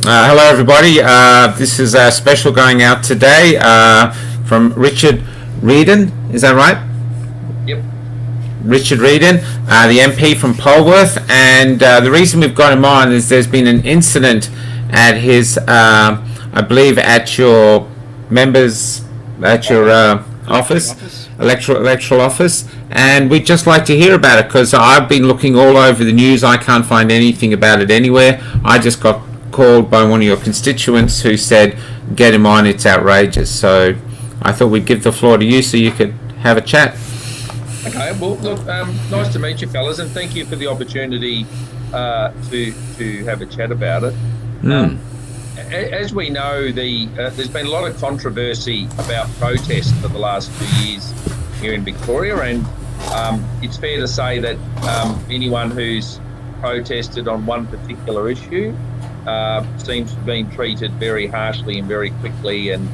Hello, everybody. This is a special going out today from Richard Riordan. Is that right? Yep. Richard Riordan, the MP from Polwarth. And the reason we've got him on is there's been an incident at his, I believe, at your members, at your office, electoral office. And we'd just like to hear about it because I've been looking all over the news. I can't find anything about it anywhere. I just got called by one of your constituents who said, get him on, it's outrageous. So I thought we'd give the floor to you so you could have a chat. Okay. Well, look, nice to meet you, fellas, and thank you for the opportunity to have a chat about it. As we know, there's been a lot of controversy about protests for the last 2 years here in Victoria, and it's fair to say that anyone who's protested on one particular issue seems to have been treated very harshly and very quickly, and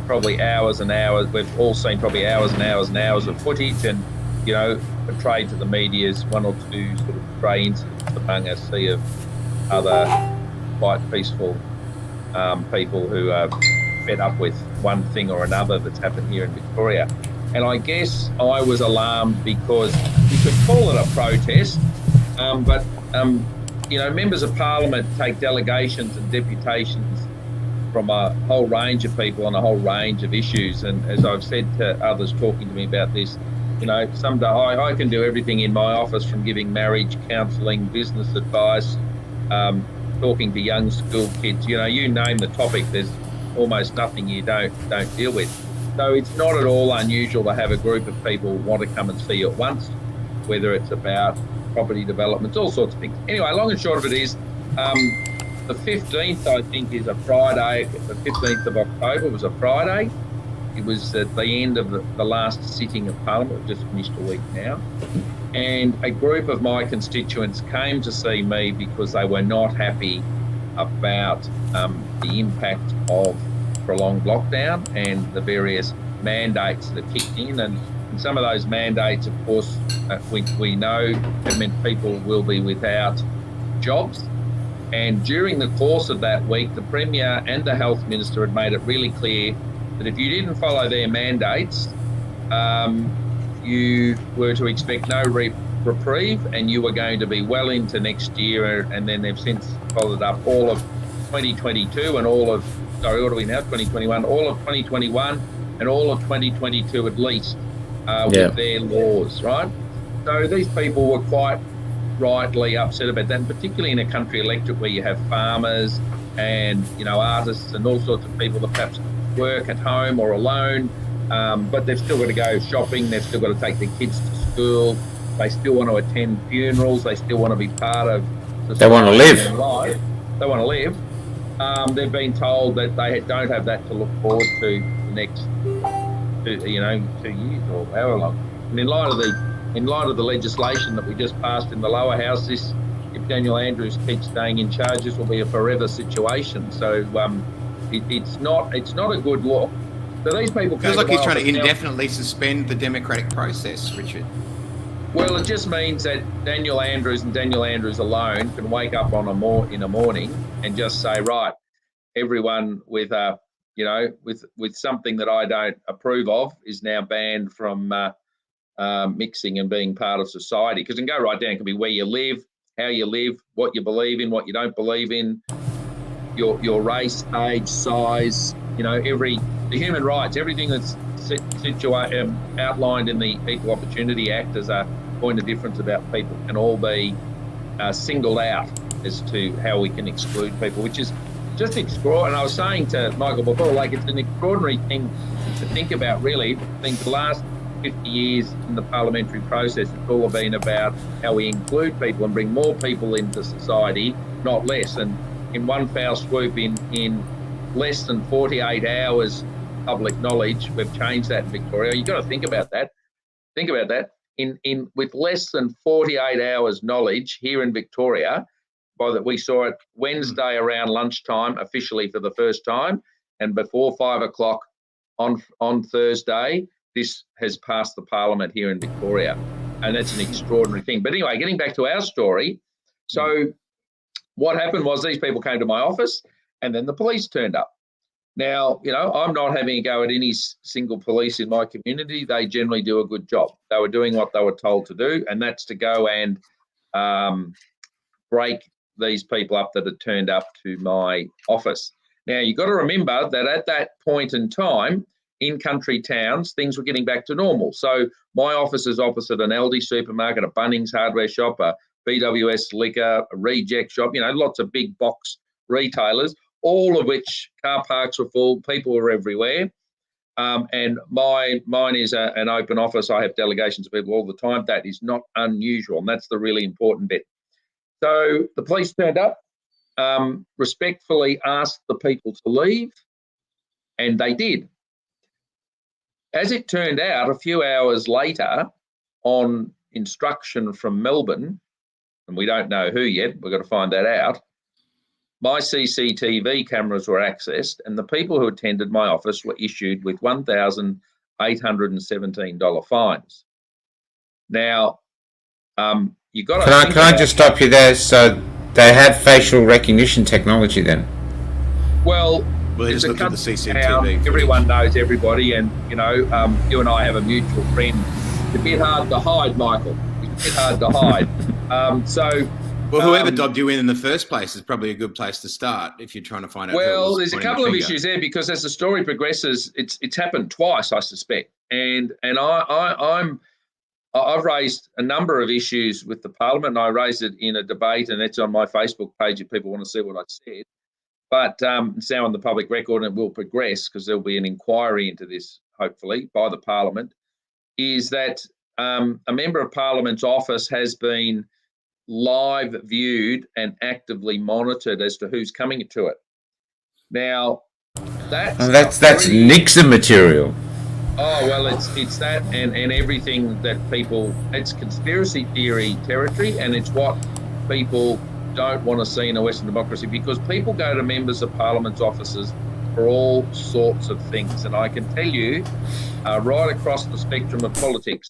probably hours and hours. We've all seen probably hours and hours and hours of footage, and portrayed to the media as one or two sort of stray incidents among a sea of other quite peaceful people who are fed up with one thing or another that's happened here in Victoria. And I guess I was alarmed because you could call it a protest, but members of Parliament take delegations and deputations from a whole range of people on a whole range of issues. And as I've said to others talking to me about this, someday I can do everything in my office, from giving marriage counselling, business advice, talking to young school kids. You name the topic, there's almost nothing you don't deal with. So it's not at all unusual to have a group of people want to come and see you at once, whether it's about property developments, all sorts of things. Anyway, long and short of it is, the 15th, I think, is a Friday. The 15th of October was a Friday. It was at the end of the last sitting of Parliament. We've just finished a week now. And a group of my constituents came to see me because they were not happy about the impact of prolonged lockdown and the various mandates that kicked in. And some of those mandates, of course, we know have meant people will be without jobs. And during the course of that week, the Premier and the Health Minister had made it really clear that if you didn't follow their mandates, you were to expect no reprieve, and you were going to be well into next year. And then they've since followed up all of 2022 and what are we now, 2021, all of 2021 and all of 2022 at least with their laws, right? So these people were quite rightly upset about that, and particularly in a country electorate where you have farmers and artists and all sorts of people that perhaps work at home or alone, but they've still got to go shopping, they've still got to take their kids to school, they still want to attend funerals, they still want to be part of society. They want to live. They want to live. They've been told that they don't have that to look forward to the next 2 years or however long. And in light of the legislation that we just passed in the lower house, if Daniel Andrews keeps staying in charge, this will be a forever situation. So it's not a good look. So these people feels like he's trying to indefinitely suspend the democratic process, Richard. Well, it just means that Daniel Andrews and Daniel Andrews alone can wake up in a morning and just say, right, everyone with something that I don't approve of is now banned from mixing and being part of society. Because it can go right down. It can be where you live, how you live, what you believe in, what you don't believe in, your race, age, size, the human rights, everything that's outlined in the Equal Opportunity Act as a point of difference about people can all be singled out as to how we can exclude people, which is just extraordinary. And I was saying to Michael before, it's an extraordinary thing to think about, really. I think the last 50 years in the parliamentary process, it's all been about how we include people and bring more people into society, not less. And in one foul swoop, in less than 48 hours public knowledge, we've changed that in Victoria. You've got to think about that. Think about that. With less than 48 hours knowledge here in Victoria, we saw it Wednesday around lunchtime, officially for the first time, and before 5 o'clock on Thursday, this has passed the Parliament here in Victoria, and that's an extraordinary thing. But anyway, getting back to our story, So what happened was these people came to my office and then the police turned up. Now, you know, I'm not having a go at any single police in my community. They generally do a good job. They were doing what they were told to do, and that's to go and break these people up that had turned up to my office. Now, you've got to remember that at that point in time, in country towns, things were getting back to normal. So my office is opposite an Aldi supermarket, a Bunnings hardware shop, a BWS liquor, a reject shop, you know, lots of big box retailers, all of which car parks were full, people were everywhere. And mine is an open office. I have delegations of people all the time. That is not unusual, and that's the really important bit. So the police turned up, respectfully asked the people to leave, and they did. As it turned out, a few hours later, on instruction from Melbourne, and we don't know who yet, we've got to find that out, my CCTV cameras were accessed and the people who attended my office were issued with $1,817 fines. Now, you've got to... Can I just stop you there? So they had facial recognition technology then? Well, they just looked at the CCTV. Everyone knows everybody, and you know, you and I have a mutual friend. It's a bit hard to hide, Michael. It's a bit hard to hide. Well, whoever dobbed you in the first place is probably a good place to start if you're trying to find out. Well, there's a couple of issues there because as the story progresses, it's happened twice, I suspect, and I've raised a number of issues with the Parliament, and I raised it in a debate, and it's on my Facebook page if people want to see what I said. But it's now on the public record, and it will progress because there'll be an inquiry into this, hopefully, by the Parliament, is that a Member of Parliament's office has been live viewed and actively monitored as to who's coming to it. Now, that's Nixon material. Oh, well, it's that and everything that people... It's conspiracy theory territory, and it's what people don't want to see in a Western democracy, because people go to members of Parliament's offices for all sorts of things. And I can tell you, right across the spectrum of politics,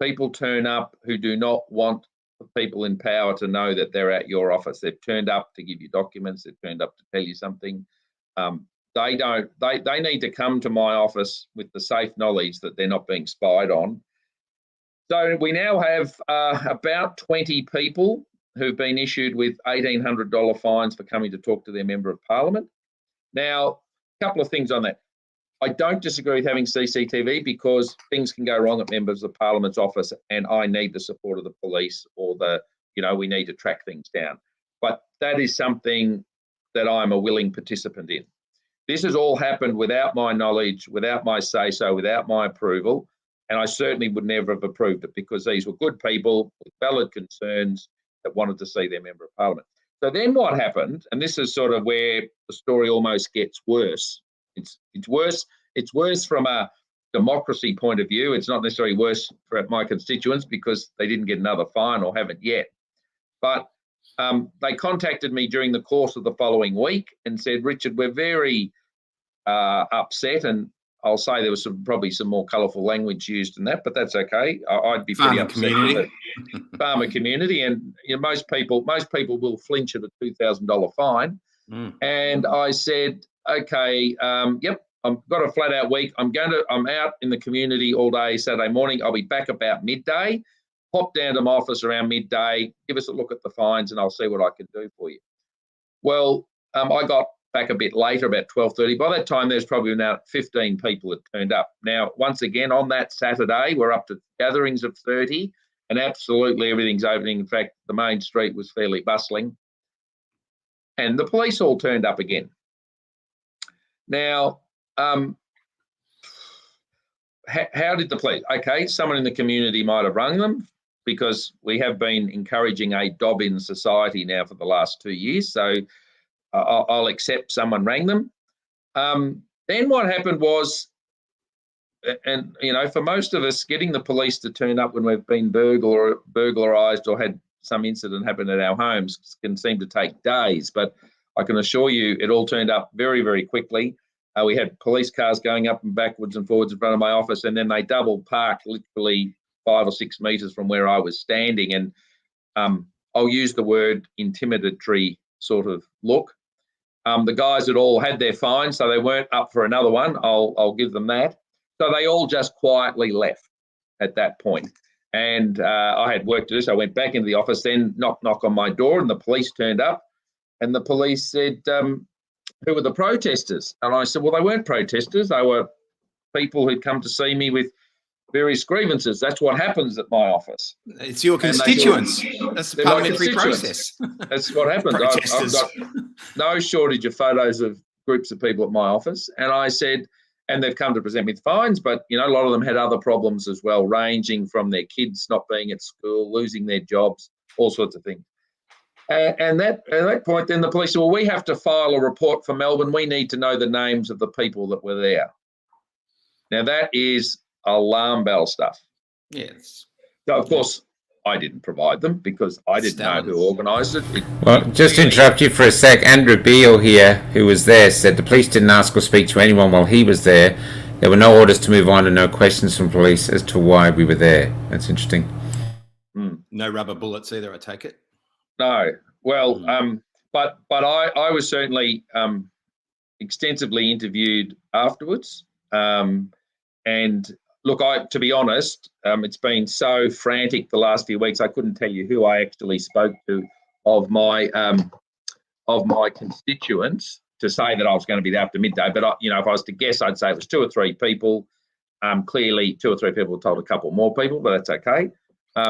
people turn up who do not want the people in power to know that they're at your office. They've turned up to give you documents. They've turned up to tell you something. They need to come to my office with the safe knowledge that they're not being spied on. So we now have about 20 people who've been issued with $1,800 fines for coming to talk to their Member of Parliament. Now, a couple of things on that. I don't disagree with having CCTV because things can go wrong at Members of Parliament's office, and I need the support of the police, or we need to track things down. But that is something that I'm a willing participant in. This has all happened without my knowledge, without my say-so, without my approval, and I certainly would never have approved it because these were good people with valid concerns that wanted to see their Member of Parliament. So then what happened, and this is sort of where the story almost gets worse. It's worse. It's worse from a democracy point of view. It's not necessarily worse for my constituents because they didn't get another fine or haven't yet. But they contacted me during the course of the following week and said, Richard, we're very upset, and I'll say there was probably some more colourful language used in that, but that's okay. I'd be pretty upset with it. Farmer community, and most people will flinch at a $2,000 fine. And I said, okay, yep, I've got a flat out week. I'm out in the community all day Saturday morning. I'll be back about midday. Pop down to my office around midday, give us a look at the fines, and I'll see what I can do for you. Well, I got back a bit later, about 12:30. By that time, there's probably about 15 people that turned up. Now, once again, on that Saturday, we're up to gatherings of 30, and absolutely everything's opening. In fact, the main street was fairly bustling. And the police all turned up again. Now, how did the police? Okay, someone in the community might have rung them, because we have been encouraging a dob-in society now for the last 2 years. So I'll accept someone rang them. Then what happened was, and for most of us, getting the police to turn up when we've been burglarised or had some incident happen at our homes can seem to take days. But I can assure you it all turned up very, very quickly. We had police cars going up and backwards and forwards in front of my office, and then they double parked literally 5 or 6 metres from where I was standing. And I'll use the word intimidatory sort of look. The guys had all had their fines, so they weren't up for another one. I'll give them that. So they all just quietly left at that point. And I had work to do, so I went back into the office, then knock on my door, and the police turned up. And the police said, who were the protesters? And I said, well, they weren't protesters. They were people who'd come to see me with various grievances. That's what happens at my office. It's your constituents. That's the parliamentary process. That's what happens. I've got no shortage of photos of groups of people at my office. And I said, and they've come to present me with fines, but, you know, a lot of them had other problems as well, ranging from their kids not being at school, losing their jobs, all sorts of things. And at that point, then the police said, well, we have to file a report for Melbourne. We need to know the names of the people that were there. Now, that is alarm bell stuff. Yes. So, of course, I didn't provide them because I didn't know who organised it. Well, just to interrupt you for a sec, Andrew Beale here, who was there, said the police didn't ask or speak to anyone while he was there. There were no orders to move on and no questions from police as to why we were there. That's interesting. No rubber bullets either, I take it? No. Well, but I was certainly extensively interviewed afterwards. And look, to be honest, it's been so frantic the last few weeks. I couldn't tell you who I actually spoke to of my constituents to say that I was going to be there after midday. But you know, if I was to guess, I'd say it was 2 or 3 people. Clearly, 2 or 3 people told a couple more people, but that's okay.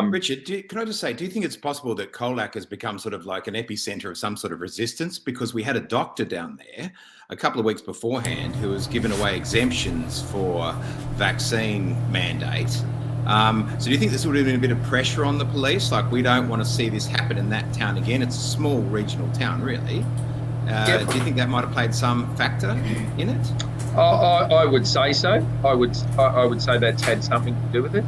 Richard, can I just say, do you think it's possible that Colac has become sort of like an epicenter of some sort of resistance? Because we had a doctor down there a couple of weeks beforehand who was given away exemptions for vaccine mandate. So do you think this would have been a bit of pressure on the police? Like, we don't want to see this happen in that town again. It's a small regional town, really. Yep. Do you think that might have played some factor in it? I would say so. I would say that's had something to do with it.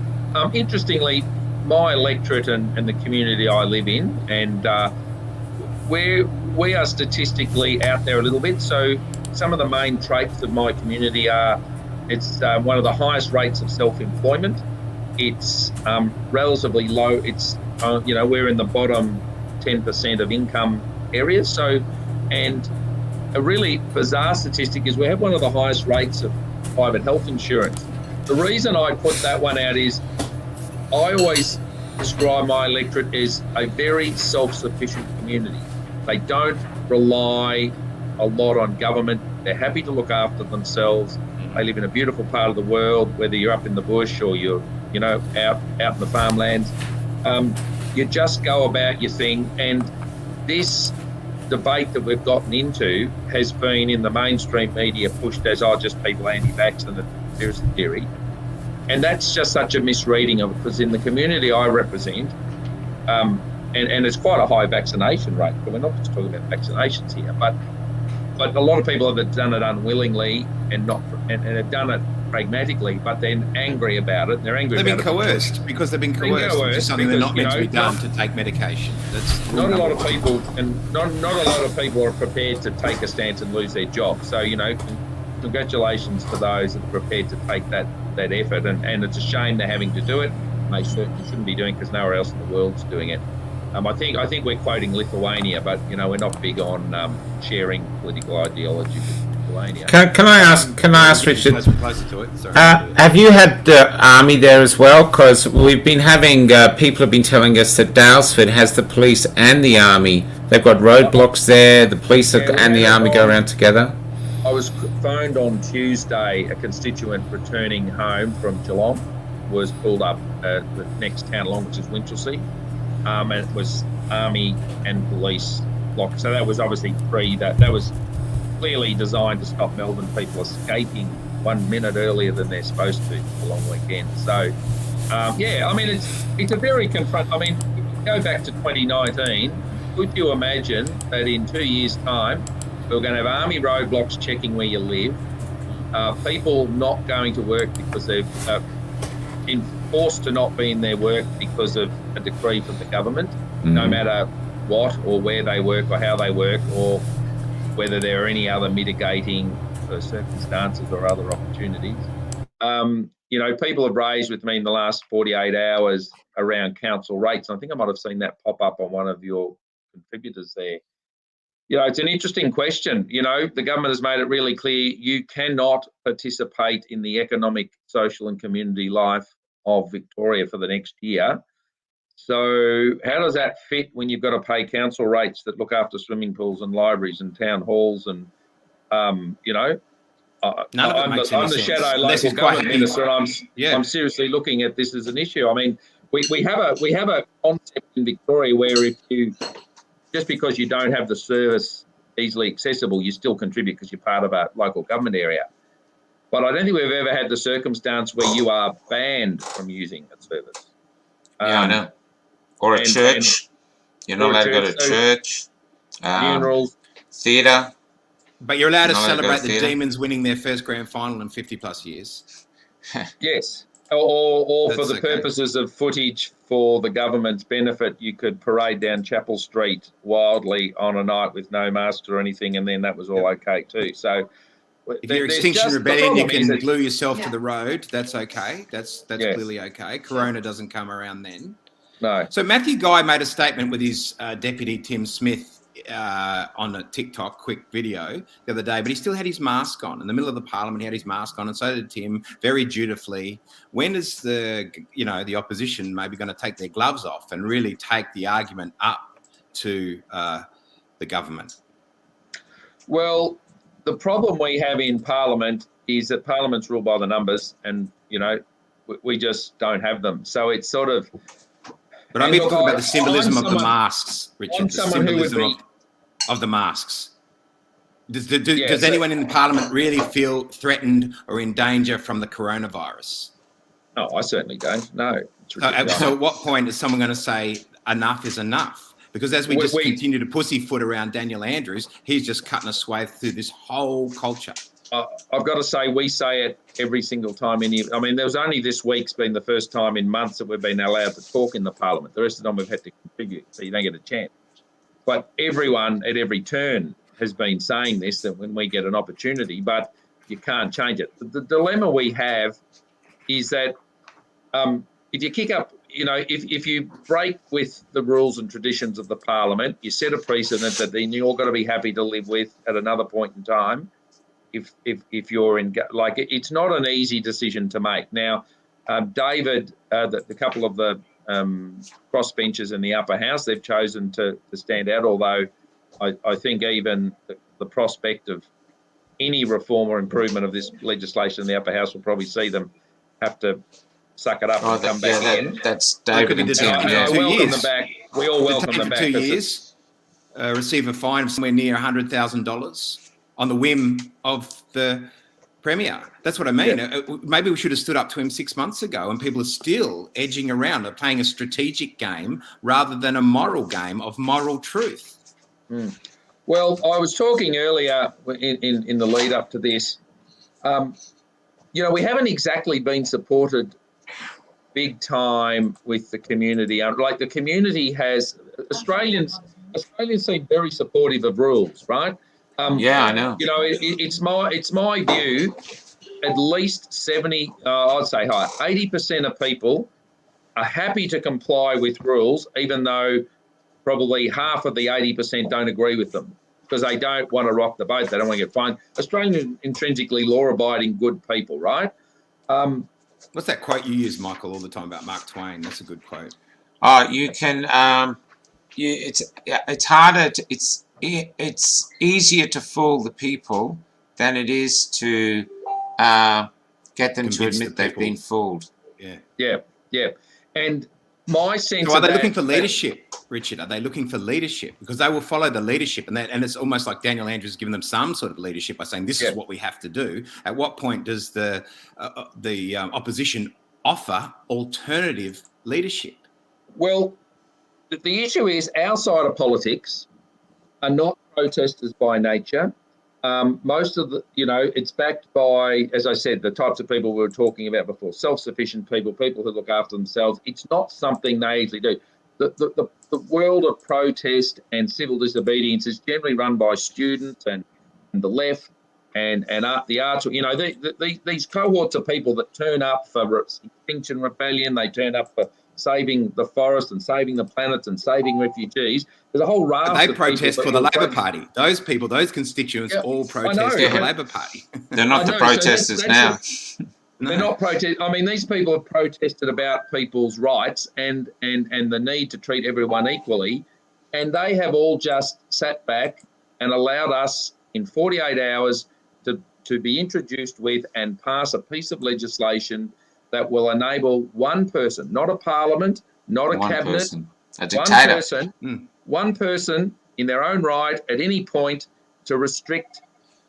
Interestingly, my electorate and the community I live in, and we are statistically out there a little bit. So some of the main traits of my community are it's one of the highest rates of self-employment. It's relatively low. It's you know, we're in the bottom 10% of income areas. So, and a really bizarre statistic is we have one of the highest rates of private health insurance. The reason I put that one out is I always describe my electorate as a very self-sufficient community. They don't rely a lot on government. They're happy to look after themselves. They live in a beautiful part of the world, whether you're up in the bush or you're, you know, out in the farmlands. You just go about your thing. And this debate that we've gotten into has been in the mainstream media pushed as, just people anti-vax and the conspiracy theory. And that's just such a misreading of it, because in the community I represent, and it's quite a high vaccination rate, but we're not just talking about vaccinations here, but a lot of people have done it unwillingly and have done it pragmatically, but then angry about it. They're angry. They've been coerced because they've been coerced. Which is something they're not meant to be done to take medication. That's not a lot of people, and not a lot of people are prepared to take a stance and lose their job. So, you know, congratulations to those that are prepared to take that effort, and it's a shame they're having to do it. They certainly shouldn't be doing it because nowhere else in the world's doing it. I think we're quoting Lithuania, but you know, we're not big on sharing political ideology with Lithuania. Can I ask Richard? Closer to it. Sorry. Have you had the army there as well? Because we've been having people have been telling us that Daylesford has the police and the army. They've got roadblocks there. The police and the army go around together. I was phoned on Tuesday. A constituent returning home from Geelong was pulled up the next town along, which is Winchelsea, and it was army and police locked. So that was obviously that was clearly designed to stop Melbourne people escaping 1 minute earlier than they're supposed to for a long weekend. So yeah, I mean, it's a very I mean, go back to 2019. Could you imagine that in 2 years' time we're going to have army roadblocks checking where you live, people not going to work because they've been forced to not be in their work because of a decree from the government, no matter what or where they work or how they work, or whether there are any other mitigating circumstances or other opportunities. you know, people have raised with me in the last 48 hours around council rates. I think I might have seen that pop up on one of your contributors there. You know, it's an interesting question. You know, the government has made it really clear you cannot participate in the economic, social and community life of Victoria for the next year. So how does that fit when you've got to pay council rates that look after swimming pools and libraries and town halls and, you know, None of it makes any I'm the sense. shadow Unless local he's quite government happy. minister, and I'm seriously looking at this as an issue. I mean, we have a concept in Victoria where if you, just because you don't have the service easily accessible, you still contribute because you're part of a local government area. But I don't think we've ever had the circumstance where you are banned from using a service. Yeah, I know. Or a church. You're not allowed to go to church. Funerals. Theatre. But you're allowed to celebrate the Demons winning their first grand final in 50 plus years. Yes. Or for the purposes of footage for the government's benefit, you could parade down Chapel Street wildly on a night with no mask or anything, and then that was all okay too. So if you're Extinction Rebellion, you can glue yourself to the road. That's okay. That's clearly okay. Corona doesn't come around then. No. So Matthew Guy made a statement with his deputy Tim Smith on a TikTok quick video the other day, but he still had his mask on. In the middle of the parliament, he had his mask on, and so did Tim, very dutifully. When is the opposition maybe going to take their gloves off and really take the argument up to the government? Well, the problem we have in Parliament is that Parliament's ruled by the numbers, and you know we just don't have them. So it's sort of. But I'm talking about the symbolism of the masks, Richard. The symbolism of the masks. Does anyone in the Parliament really feel threatened or in danger from the coronavirus? No, I certainly don't. No. So at what point is someone going to say enough is enough? Because as we continue to pussyfoot around Daniel Andrews, he's just cutting a swathe through this whole culture. I've got to say, we say it every single time. I mean, there was only this week's been the first time in months that we've been allowed to talk in the Parliament. The rest of the time we've had to contribute, so you don't get a chance. But everyone at every turn has been saying this, that when we get an opportunity, but you can't change it. The dilemma we have is that if you kick up, you know, if you break with the rules and traditions of the Parliament, you set a precedent that then you're all got to be happy to live with at another point in time. If you're in, like, it's not an easy decision to make. Now, David, the couple of the crossbenchers in the upper house, they've chosen to stand out, although I think even the prospect of any reform or improvement of this legislation in the upper house will probably see them have to suck it up and come back in. That's David and Tim. I welcome them back. We all welcome them back. 2 years, receive a fine of somewhere near $100,000 on the whim of the Premier. That's what I mean. Yeah. Maybe we should have stood up to him 6 months ago, and people are still edging around. They're playing a strategic game rather than a moral game of moral truth. Mm. Well, I was talking earlier in the lead up to this. You know, we haven't exactly been supported big time with the community. Like, the community has, Australians seem very supportive of rules, right? Yeah, I know. You know, it's my view. At least 70, I'd say high, 80% of people are happy to comply with rules, even though probably half of the 80% don't agree with them because they don't want to rock the boat. They don't want to get fined. Australians are intrinsically law-abiding, good people, right? What's that quote you use, Michael, all the time about Mark Twain? That's a good quote. You can. It's harder. It's easier to fool the people than it is to get them to admit they've been fooled. Yeah. And my sense. So are they looking for leadership, Richard? Are they looking for leadership? Because they will follow the leadership, and it's almost like Daniel Andrews has given them some sort of leadership by saying this is what we have to do. At what point does the opposition offer alternative leadership? Well, the issue is our side of politics are not protesters by nature. Most of the, it's backed by, as I said, the types of people we were talking about before, self-sufficient people who look after themselves. It's not something they easily do. The world of protest and civil disobedience is generally run by students and the left, and the arts. You know, these cohorts of people that turn up for Extinction Rebellion, they turn up for saving the forest and saving the planet and saving refugees. There's a whole raft. They protest for the Labor Party. Those people, those constituents, all protest for the Labor Party. They're not the protesters now. They're not protest. I mean, these people have protested about people's rights and the need to treat everyone equally, and they have all just sat back and allowed us in 48 hours to be introduced with and pass a piece of legislation that will enable one person, not a parliament, not a cabinet, a dictator. One person in their own right at any point to restrict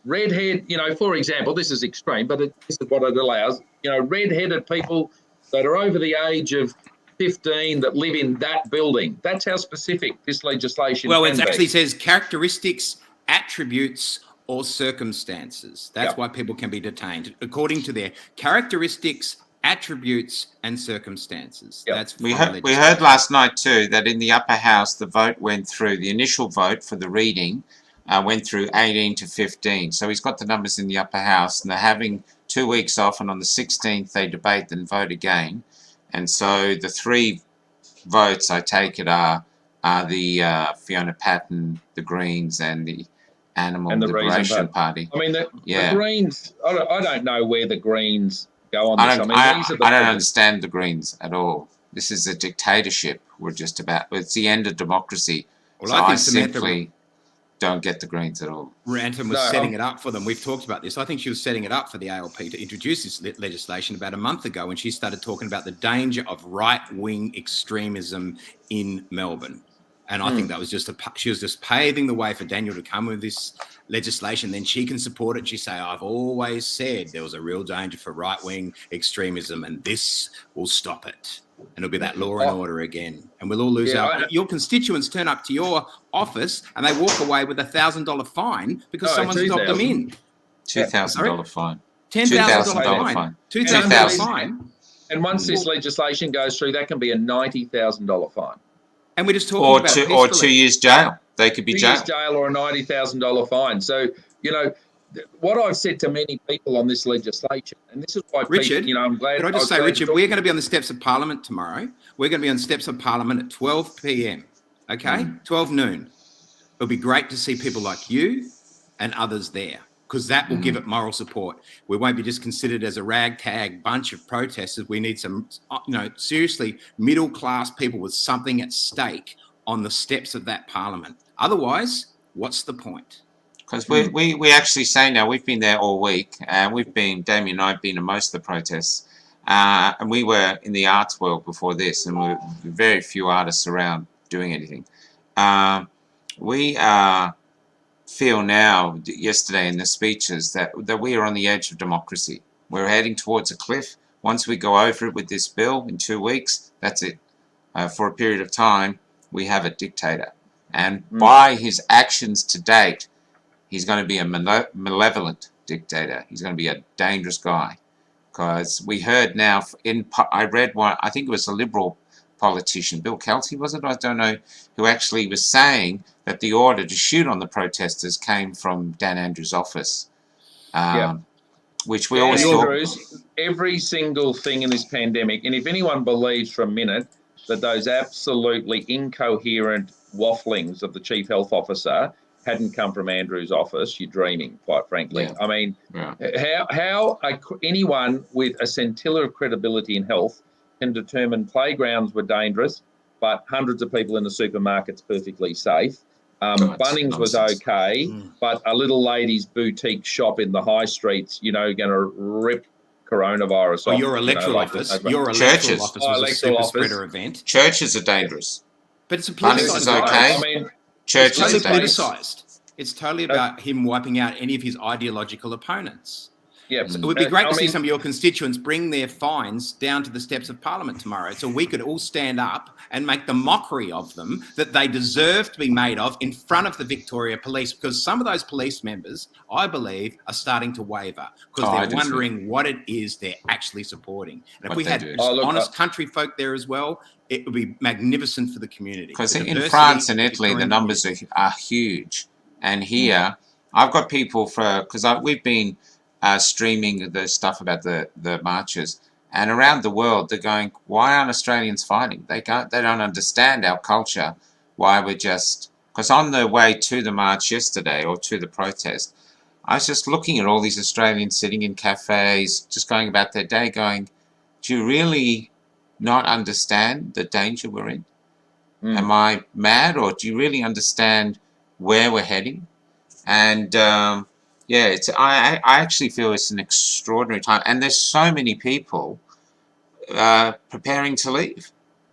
redhead, you know, for example, this is extreme, but this is what it allows, you know, red-headed people that are over the age of 15 that live in that building. That's how specific this legislation Well, can it be. actually says characteristics, attributes, or circumstances. That's why people can be detained, according to their characteristics, attributes, and circumstances. That's we heard last night too that in the upper house the vote went through, the initial vote for the reading went through 18 to 15. So he's got the numbers in the upper house, and they're having 2 weeks off, and on the 16th they debate and vote again. And so the three votes, I take it, are the Fiona Patten, the Greens, and the Animal Liberation Party. I mean, the Greens, I don't know where the Greens go on this. I don't understand the Greens at all. This is a dictatorship. We're just about, it's the end of democracy. Well, so I simply don't get the Greens at all. Rantham was setting it up for them. We've talked about this. I think she was setting it up for the ALP to introduce this legislation about a month ago when she started talking about the danger of right-wing extremism in Melbourne. And I think that was she was just paving the way for Daniel to come with this legislation. Then she can support it. She say, I've always said there was a real danger for right-wing extremism and this will stop it. And it'll be that law and order again. And we'll all lose your constituents turn up to your office and they walk away with $1,000 fine because someone's dropped them in. $2,000 fine. $10,000 fine. $2,000 fine. And once this legislation goes through, that can be a $90,000 fine. And we're just talking about or 2 years jail. They could be jailed. 2 years jail or a $90,000 fine. So, you know, what I've said to many people on this legislation, and this is why Richard, people, you know, I'm glad. Can I just say, Richard, we're going to be on the steps of Parliament tomorrow. We're going to be on the steps of Parliament at 12 p.m. Okay, 12 noon. It'll be great to see people like you and others there, because that will give it moral support. We won't be just considered as a ragtag bunch of protesters. We need some, you know, seriously middle-class people with something at stake on the steps of that Parliament. Otherwise, what's the point? Because we actually say now, we've been there all week, and Damien and I have been to most of the protests, and we were in the arts world before this, and we were very few artists around doing anything. We feel now, yesterday in the speeches, that we are on the edge of democracy. We're heading towards a cliff. Once we go over it with this bill in 2 weeks, that's it. For a period of time, we have a dictator. And by his actions to date, he's going to be a malevolent dictator. He's going to be a dangerous guy. Because we heard now, I read one, I think it was a Liberal politician, Bill Kelty, was it? I don't know, who actually was saying that the order to shoot on the protesters came from Dan Andrews' office. Which we always thought. Every single thing in this pandemic, and if anyone believes for a minute that those absolutely incoherent wafflings of the Chief Health Officer hadn't come from Andrew's office, you're dreaming, quite frankly. Yeah. I mean, how anyone with a scintilla of credibility in health can determine playgrounds were dangerous, but hundreds of people in the supermarket's perfectly safe. Bunnings was okay, but a little lady's boutique shop in the high streets, you know, going to rip coronavirus off. Your electoral office. Your electoral office was a super spreader event. Churches are dangerous. But it's a Bunnings is okay. I mean, churches it's totally are dangerous. politicized. It's totally about him wiping out any of his ideological opponents. Yeah, so it would be great to see some of your constituents bring their fines down to the steps of Parliament tomorrow, so we could all stand up and make the mockery of them that they deserve to be made of in front of the Victoria Police, because some of those police members, I believe, are starting to waver because they're wondering what it is they're actually supporting. And if we had honest country folk there as well, it would be magnificent for the community. Because in France and Italy, the numbers are huge. And here, I've got people because we've been streaming the stuff about the marches, and around the world they're going, why aren't Australians fighting? They don't understand our culture. Why we're just, because on the way to the march yesterday or to the protest, I was just looking at all these Australians sitting in cafes, just going about their day, going, do you really not understand the danger we're in? Am I mad, or do you really understand where we're heading? And yeah, I actually feel it's an extraordinary time, and there's so many people preparing to leave,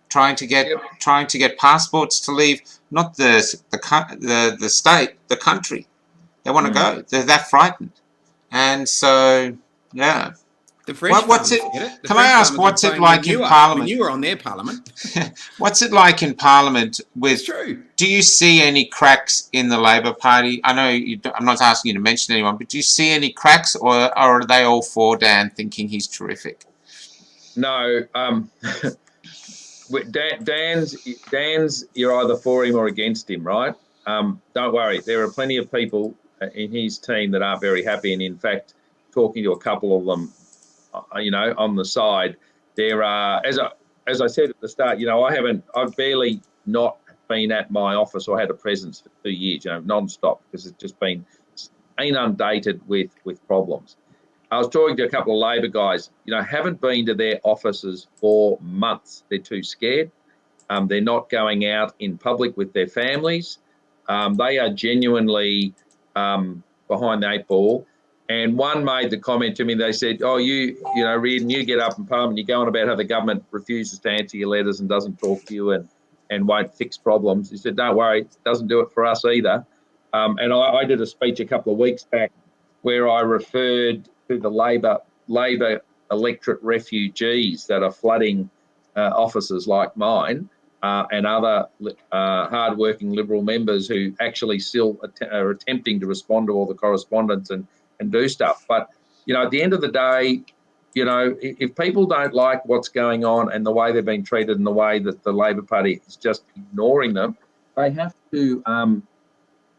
trying to get passports to leave, not the state, the country. They want to go. They're that frightened, and so yeah. The French What's it? Parliament, get it? The Can French I ask, Parliament what's it complained like when in you were- Parliament? When you were on their Parliament. What's it like in Parliament with? It's true. Do you see any cracks in the Labor Party? I know I'm not asking you to mention anyone, but do you see any cracks, or are they all for Dan, thinking he's terrific? No, Dan's, you're either for him or against him, right? Don't worry, there are plenty of people in his team that aren't very happy, and in fact, talking to a couple of them, on the side, there are, as I said at the start, I've barely not been at my office or had a presence for 2 years, non-stop, because it's just been inundated with problems. I was talking to a couple of Labor guys, haven't been to their offices for months. They're too scared. They're not going out in public with their families. They are genuinely behind the 8 ball. And one made the comment to me, they said, oh, Riordan, you get up in Parliament, you go on about how the government refuses to answer your letters and doesn't talk to you and won't fix problems. He said, don't worry, it doesn't do it for us either. And I did a speech a couple of weeks back where I referred to the Labor electorate refugees that are flooding offices like mine and other hard-working Liberal members who actually still are attempting to respond to all the correspondence and do stuff. But, at the end of the day, if people don't like what's going on and the way they've been treated and the way that the Labor Party is just ignoring them, they have to,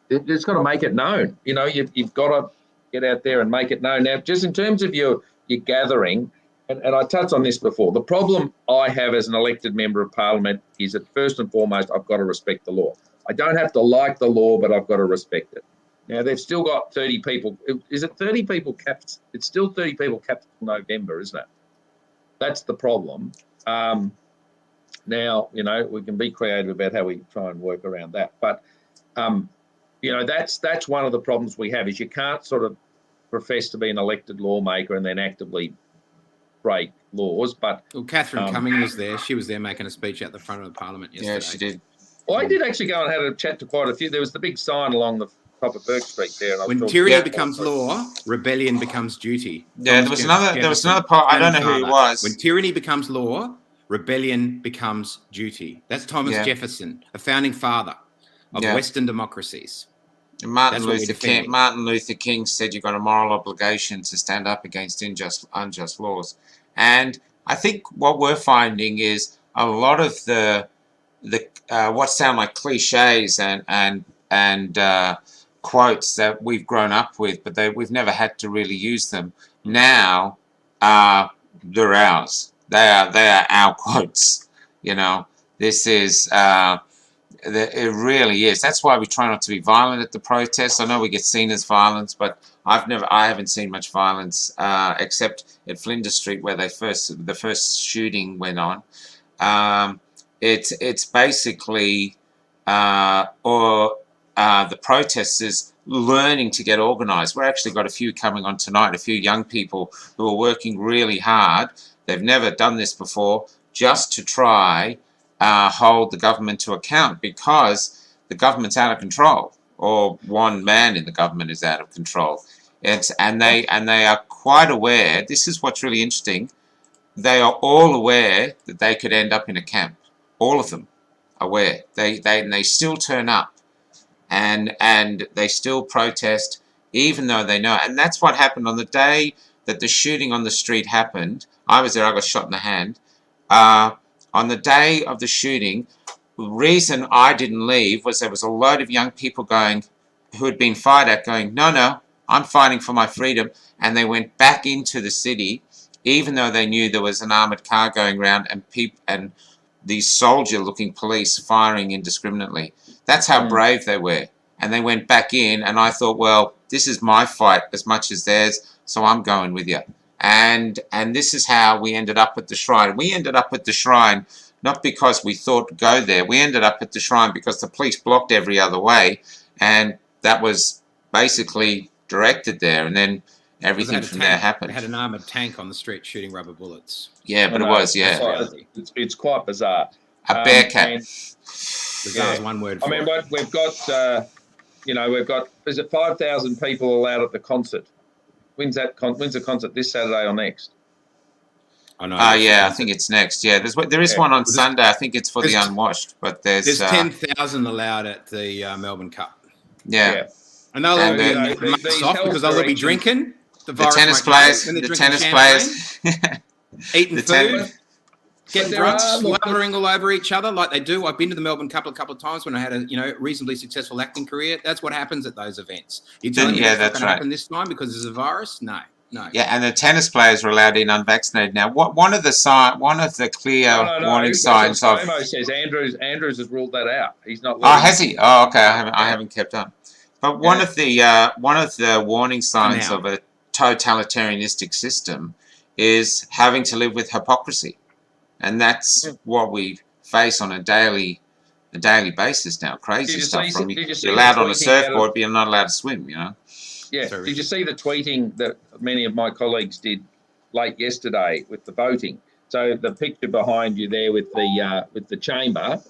they've just got to make it known. You've got to get out there and make it known. Now, just in terms of your gathering, and I touched on this before, the problem I have as an elected member of Parliament is that first and foremost, I've got to respect the law. I don't have to like the law, but I've got to respect it. Now, they've still got 30 people. Is it 30 people capped? It's still 30 people capped until November, isn't it? That's the problem. Now, we can be creative about how we try and work around that. But, that's one of the problems we have is you can't sort of profess to be an elected lawmaker and then actively break laws. But Catherine Cumming was there. She was there making a speech at the front of the Parliament yesterday. Yeah, she did. Well, I did actually go and had a chat to quite a few. There was the big sign along the top of Burke Street there. And when tyranny becomes law, rebellion becomes duty. Yeah, there was another part. I don't know who it was. When tyranny becomes law, rebellion becomes duty. That's Thomas Jefferson, a founding father of Western democracies. And Martin Luther King said you've got a moral obligation to stand up against unjust laws. And I think what we're finding is a lot of the what sound like cliches and quotes that we've grown up with, but we've never had to really use them. Now they're ours. They are our quotes. This is it really is. That's why we try not to be violent at the protests. I know we get seen as violence, but I haven't seen much violence except at Flinders Street where the first shooting went on. It's basically the protesters learning to get organised. We've actually got a few coming on tonight, a few young people who are working really hard. They've never done this before, just to try hold the government to account, because the government's out of control, or one man in the government is out of control. And they are quite aware. This is what's really interesting. They are all aware that they could end up in a camp. All of them aware. They still turn up, and they still protest, even though they know. And that's what happened on the day that the shooting on the street happened. I was there. I got shot in the hand. On the day of the shooting, the reason I didn't leave was there was a load of young people going, who had been fired at going, no, I'm fighting for my freedom. And they went back into the city, even though they knew there was an armoured car going around and these soldier-looking police firing indiscriminately. That's how brave they were. And they went back in, and I thought, well, this is my fight as much as theirs, so I'm going with you. And this is how we ended up at the shrine. We ended up at the shrine not because we thought to go there. We ended up at the shrine because the police blocked every other way, and that was basically directed there, and then everything from there happened. They had an armoured tank on the street shooting rubber bullets. Yeah, but it was, yeah. It's quite bizarre. A bearcat. Bizarre is one word for it. But we've got, is it 5,000 people allowed at the concert? When's the concert, this Saturday or next? I know. Yeah, I think it's next. Yeah, there is one on Sunday. I think it's for the unwashed, but there's 10,000 allowed at the Melbourne Cup. Yeah. And they'll all be masks off because they'll be drinking. The tennis players, eating food, getting drunk, slobbering all over each other like they do. I've been to the Melbourne Cup a couple of times when I had a reasonably successful acting career. That's what happens at those events. You telling me that's not going to happen this time because there's a virus? No. Yeah, and the tennis players are allowed in unvaccinated now. One of the clear warning signs of Samo says Andrews has ruled that out. He's not. Oh, has he? Oh, okay. I haven't kept up. But one of the warning signs of a totalitarianistic system is having to live with hypocrisy, and that's what we face on a daily basis now. Crazy stuff from you're allowed on a surfboard, but you're not allowed to swim. Yeah. Did you see the tweeting that many of my colleagues did late yesterday with the voting? So the picture behind you there with the chamber.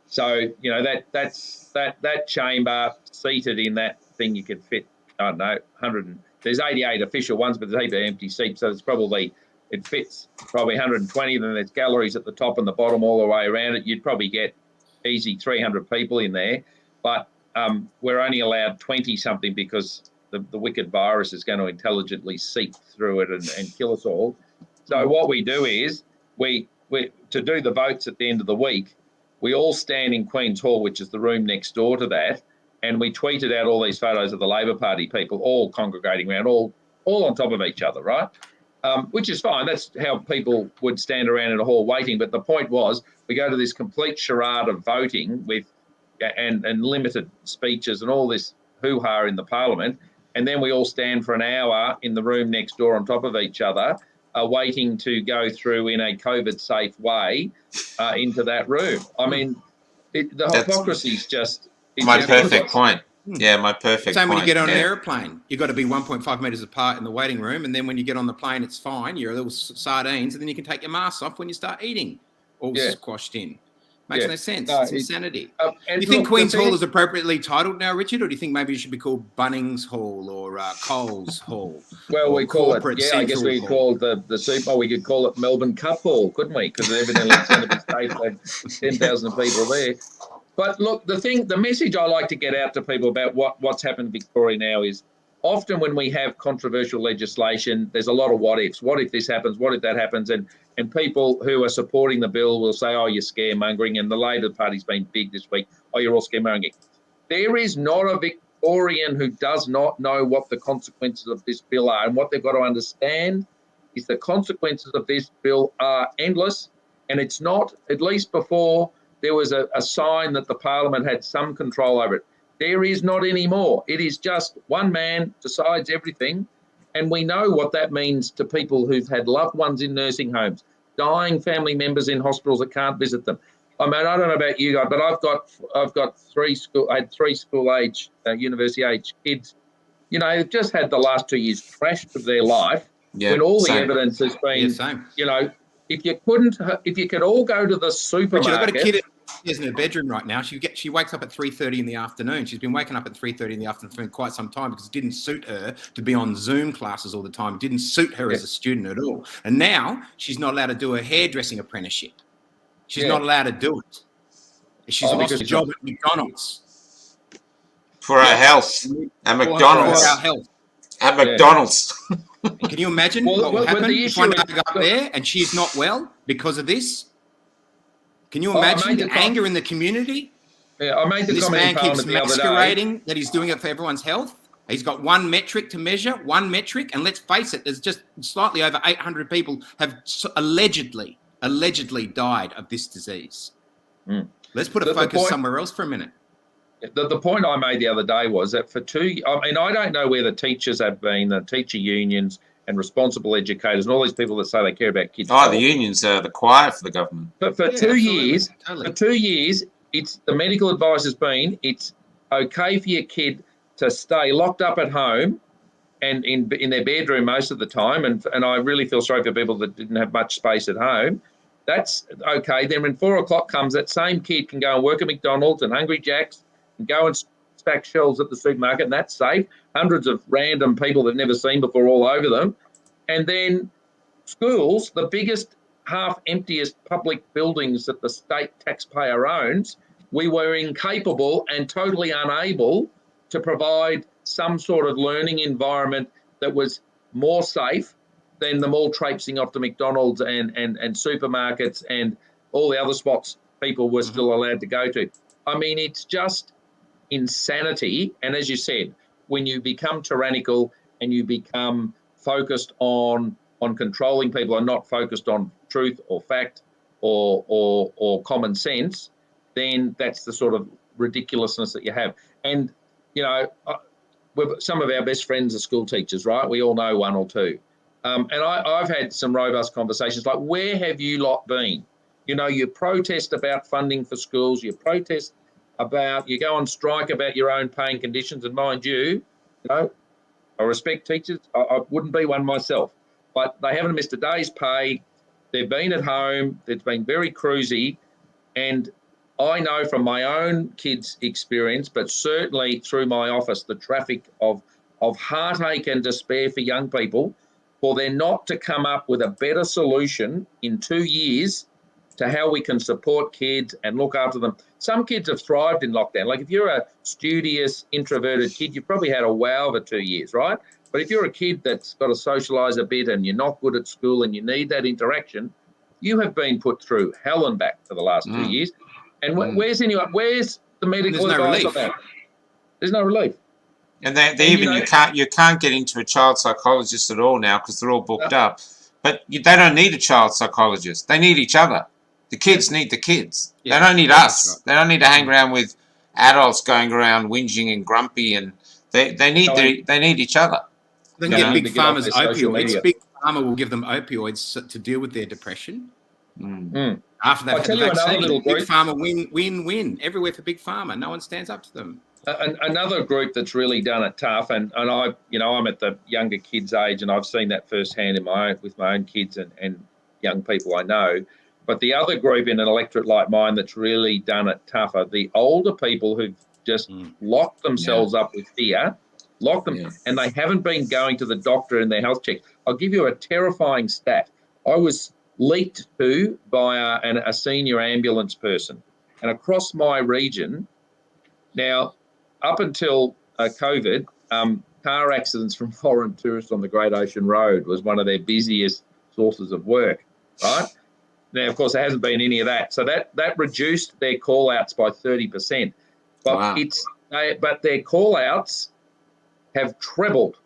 So that chamber seated in that thing, you could fit, I don't know, 100. There's 88 official ones, but there's a heap of empty seats, so it fits probably 120. Then there's galleries at the top and the bottom all the way around it. You'd probably get easy 300 people in there, but we're only allowed 20 something because the wicked virus is going to intelligently seep through it and kill us all. So what we do is we to do the votes at the end of the week, we all stand in Queen's Hall, which is the room next door to that, and we tweeted out all these photos of the Labor Party people all congregating around, all on top of each other, right? Which is fine. That's how people would stand around in a hall waiting. But the point was, we go to this complete charade of voting with and limited speeches and all this hoo-ha in the Parliament, and then we all stand for an hour in the room next door on top of each other, waiting to go through in a COVID-safe way into that room. I mean, the hypocrisy is just... My perfect point. Yeah, my perfect point. Same when you get on an aeroplane. You've got to be 1.5 metres apart in the waiting room, and then when you get on the plane, it's fine. You're a little sardines, and then you can take your mask off when you start eating. All squashed in. Makes no sense. It's insanity. Do you think Queen's Hall is appropriately titled now, Richard, or do you think maybe it should be called Bunnings Hall or Coles Hall? Well, we call it. Yeah, I guess we could call it the Super. We could call it Melbourne Cup Hall, couldn't we? Because evidently it's going to be safe. Like 10,000 people there. But look, the message I like to get out to people about what's happened in Victoria now is often when we have controversial legislation, there's a lot of what ifs. What if this happens? What if that happens? And people who are supporting the bill will say, oh, you're scaremongering. And the Labor Party's been big this week. Oh, you're all scaremongering. There is not a Victorian who does not know what the consequences of this bill are. And what they've got to understand is the consequences of this bill are endless. And it's not, at least before, there was a sign that the Parliament had some control over it. There is not anymore. It is just one man decides everything. And we know what that means to people who've had loved ones in nursing homes, dying family members in hospitals that can't visit them. I mean, I don't know about you guys, but I've got three school age, university age kids. You know, they've just had the last 2 years trashed of their life. Yeah, when all the evidence has been, you know, if you could all go to the supermarket. I've got a kid in her bedroom right now. She wakes up at 3:30 in the afternoon. She's been waking up at 3:30 in the afternoon for quite some time because it didn't suit her to be on Zoom classes all the time. It didn't suit her as a student at all. And now she's not allowed to do her hairdressing apprenticeship. She's not allowed to do it. She's lost a job at McDonald's. For her health. At McDonald's. For our health. At McDonald's. Can you imagine what will happen if one day I go up there and she's not well because of this? Can you imagine the anger in the community? Yeah, I made the This comment man in keeps Parliament the other day. masquerading that he's doing it for everyone's health. He's got one metric to measure, one metric, and let's face it, there's just slightly over 800 people have allegedly died of this disease. Mm. Let's put a focus somewhere else for a minute. The point I made the other day was that I don't know where the teachers have been, the teacher unions and responsible educators and all these people that say they care about kids. Oh, the unions are the choir for the government. But for 2 years, it's the medical advice has been it's okay for your kid to stay locked up at home and in their bedroom most of the time. And I really feel sorry for people that didn't have much space at home. That's okay. Then when 4 o'clock comes, that same kid can go and work at McDonald's and Hungry Jack's and go and stack shelves at the supermarket, and that's safe. Hundreds of random people they've never seen before all over them. And then schools, the biggest half-emptiest public buildings that the state taxpayer owns, we were incapable and totally unable to provide some sort of learning environment that was more safe than them all traipsing off to McDonald's and supermarkets and all the other spots people were still allowed to go to. I mean, it's just insanity. And as you said, when you become tyrannical and you become focused on controlling people and not focused on truth or fact or common sense, then that's the sort of ridiculousness that you have. And, you know, some of our best friends are school teachers, right? We all know one or two. And I've had some robust conversations like, where have you lot been? You know, you protest about funding for schools, you protest about, you go on strike about your own paying conditions. And mind you, I respect teachers. I wouldn't be one myself, but they haven't missed a day's pay. They've been at home. It's been very cruisy. And I know from my own kids' experience, but certainly through my office, the traffic of heartache and despair for young people, for them not to come up with a better solution in 2 years to how we can support kids and look after them. Some kids have thrived in lockdown. Like if you're a studious, introverted kid, you've probably had a wow of 2 years, right? But if you're a kid that's got to socialise a bit and you're not good at school and you need that interaction, you have been put through hell and back for the last 2 years. And where's the medical advice on that? There's no relief. And you can't get into a child psychologist at all now because they're all booked up. But they don't need a child psychologist. They need each other. The kids need the kids. Yeah, they don't need us. Right. They don't need to hang around with adults going around whinging and grumpy. And they need each other. They can get Big Pharma's opioids. Big Pharma will give them opioids to deal with their depression. After that, Big Pharma win everywhere for Big Pharma. No one stands up to them. Another group that's really done it tough, and I'm at the younger kids' age, and I've seen that firsthand with my own kids and young people I know. But the other group in an electorate like mine that's really done it tough are the older people who've just locked themselves up with fear, and they haven't been going to the doctor in their health checks. I'll give you a terrifying stat. I was leaked to by a senior ambulance person, and across my region, now up until COVID, car accidents from foreign tourists on the Great Ocean Road was one of their busiest sources of work, right? Now, of course, there hasn't been any of that. So that reduced their call-outs by 30%. But but their call-outs have trebled.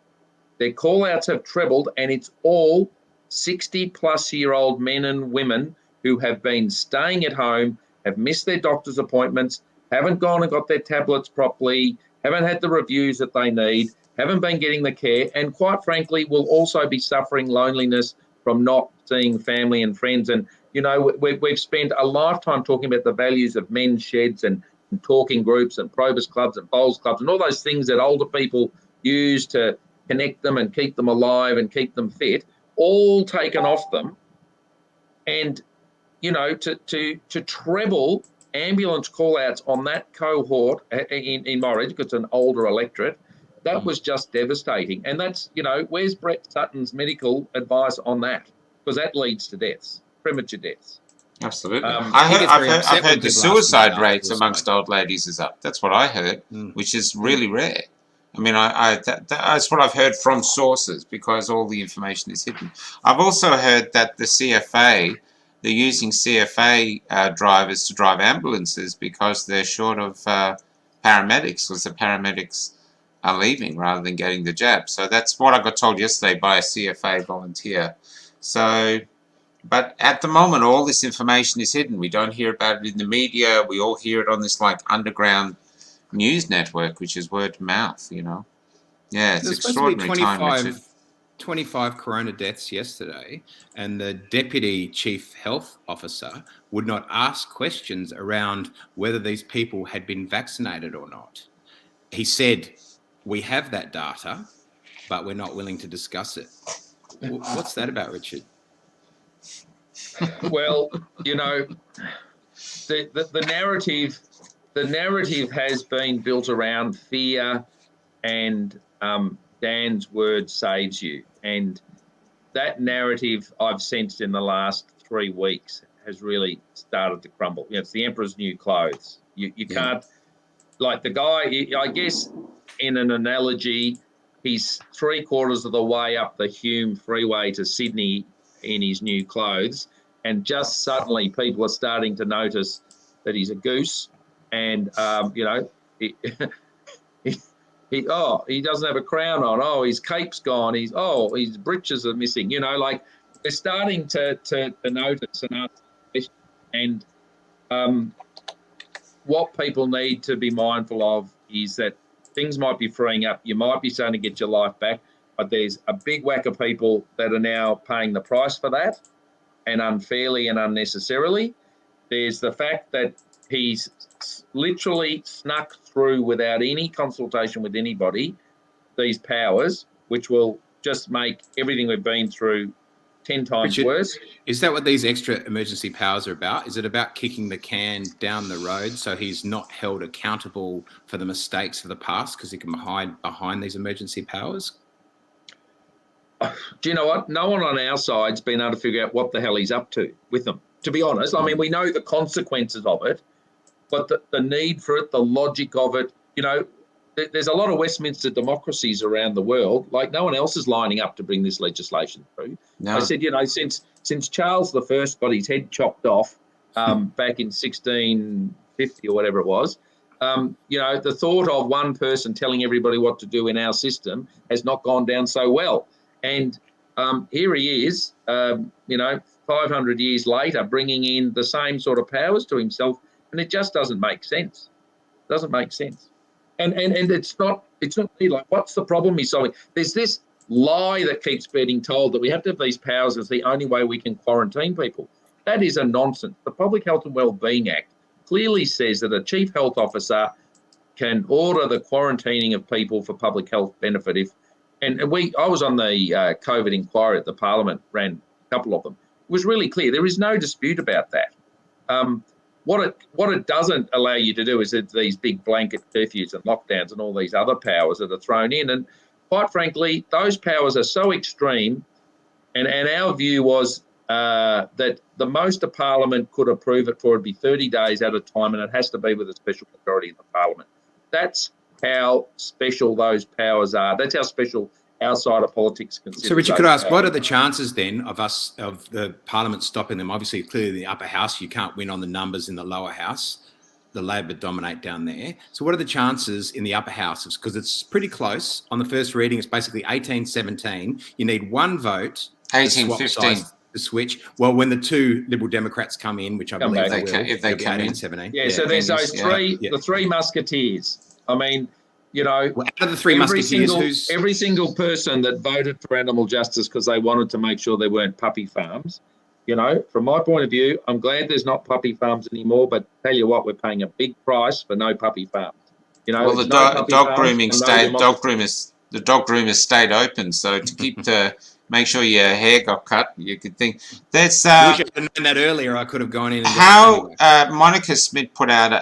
Their call-outs have trebled, and it's all 60-plus-year-old men and women who have been staying at home, have missed their doctor's appointments, haven't gone and got their tablets properly, haven't had the reviews that they need, haven't been getting the care, and quite frankly will also be suffering loneliness from not seeing family and friends. And, you know, we've spent a lifetime talking about the values of men's sheds and talking groups and probus clubs and bowls clubs and all those things that older people use to connect them and keep them alive and keep them fit, all taken off them. And, you know, to treble ambulance call-outs on that cohort in my region, because it's an older electorate, that was just devastating. And that's, you know, where's Brett Sutton's medical advice on that? Because that leads to deaths, premature deaths. Absolutely. I've heard the suicide rates amongst old ladies is up. That's what I heard, which is really rare. I mean, that's what I've heard from sources because all the information is hidden. I've also heard that the CFA they're using CFA drivers to drive ambulances because they're short of paramedics, because the paramedics are leaving rather than getting the jab. So that's what I got told yesterday by a CFA volunteer. So, but at the moment, all this information is hidden. We don't hear about it in the media. We all hear it on this like underground news network, which is word of mouth, you know. Yeah, it's There's supposed to be extraordinary time, Richard. 25 corona deaths yesterday, and the deputy chief health officer would not ask questions around whether these people had been vaccinated or not. He said, we have that data, but we're not willing to discuss it. What's that about, Richard? Well, you know, the narrative has been built around fear, and Dan's word saves you. And that narrative I've sensed in the last 3 weeks has really started to crumble. You know, it's the emperor's new clothes. You can't, like the guy, I guess in an analogy, he's 3/4 of the way up the Hume freeway to Sydney in his new clothes. And just suddenly people are starting to notice that he's a goose. And, you know, he doesn't have a crown on. Oh, his cape's gone. His breeches are missing. You know, like they're starting to notice and ask questions. And what people need to be mindful of is that things might be freeing up. You might be starting to get your life back, but there's a big whack of people that are now paying the price for that, and unfairly and unnecessarily. There's the fact that he's literally snuck through without any consultation with anybody these powers, which will just make everything we've been through 10 times Richard, worse. Is that what these extra emergency powers are about? Is it about kicking the can down the road so he's not held accountable for the mistakes of the past because he can hide behind these emergency powers? Do you know what? No one on our side's been able to figure out what the hell he's up to with them, to be honest. I mean, we know the consequences of it, but the need for it, the logic of it, you know, there's a lot of Westminster democracies around the world. Like, no one else is lining up to bring this legislation through. No. I said, you know, since Charles I got his head chopped off back in 1650 or whatever it was, you know, the thought of one person telling everybody what to do in our system has not gone down so well. And here he is, you know, 500 years later, bringing in the same sort of powers to himself, and it just doesn't make sense. Doesn't make sense. And it's not like, what's the problem he's solving? There's this lie that keeps being told that we have to have these powers as the only way we can quarantine people. That is a nonsense. The Public Health and Wellbeing Act clearly says that a chief health officer can order the quarantining of people for public health benefit. I was on the COVID inquiry at the Parliament, ran a couple of them. It was really clear. There is no dispute about that. What it doesn't allow you to do is these big blanket curfews and lockdowns and all these other powers that are thrown in. And quite frankly, those powers are so extreme. And our view was that the most a Parliament could approve it for would be 30 days at a time, and it has to be with a special majority in the Parliament. That's how special those powers are. That's how special our side of politics considers. So, Richard, could I ask, what are the chances then of the Parliament stopping them? Obviously, clearly in the upper house, you can't win on the numbers in the lower house. The Labor dominate down there. So what are the chances in the upper houses? Because it's pretty close. On the first reading, it's basically 18-17. You need one vote. 18-15. To switch. Well, when the two Liberal Democrats come in, which I believe they will, if they come in. 17. Yeah, so there's those the three musketeers. I mean, you know, well, out of the three musketeers, every single person that voted for animal justice because they wanted to make sure there weren't puppy farms, you know, from my point of view, I'm glad there's not puppy farms anymore, but tell you what, we're paying a big price for no puppy farms. You know, well, the dog groomers stayed open, so to keep make sure your hair got cut, you could think that's. I wish I'd known that earlier. I could have gone in. And Monica Smith put out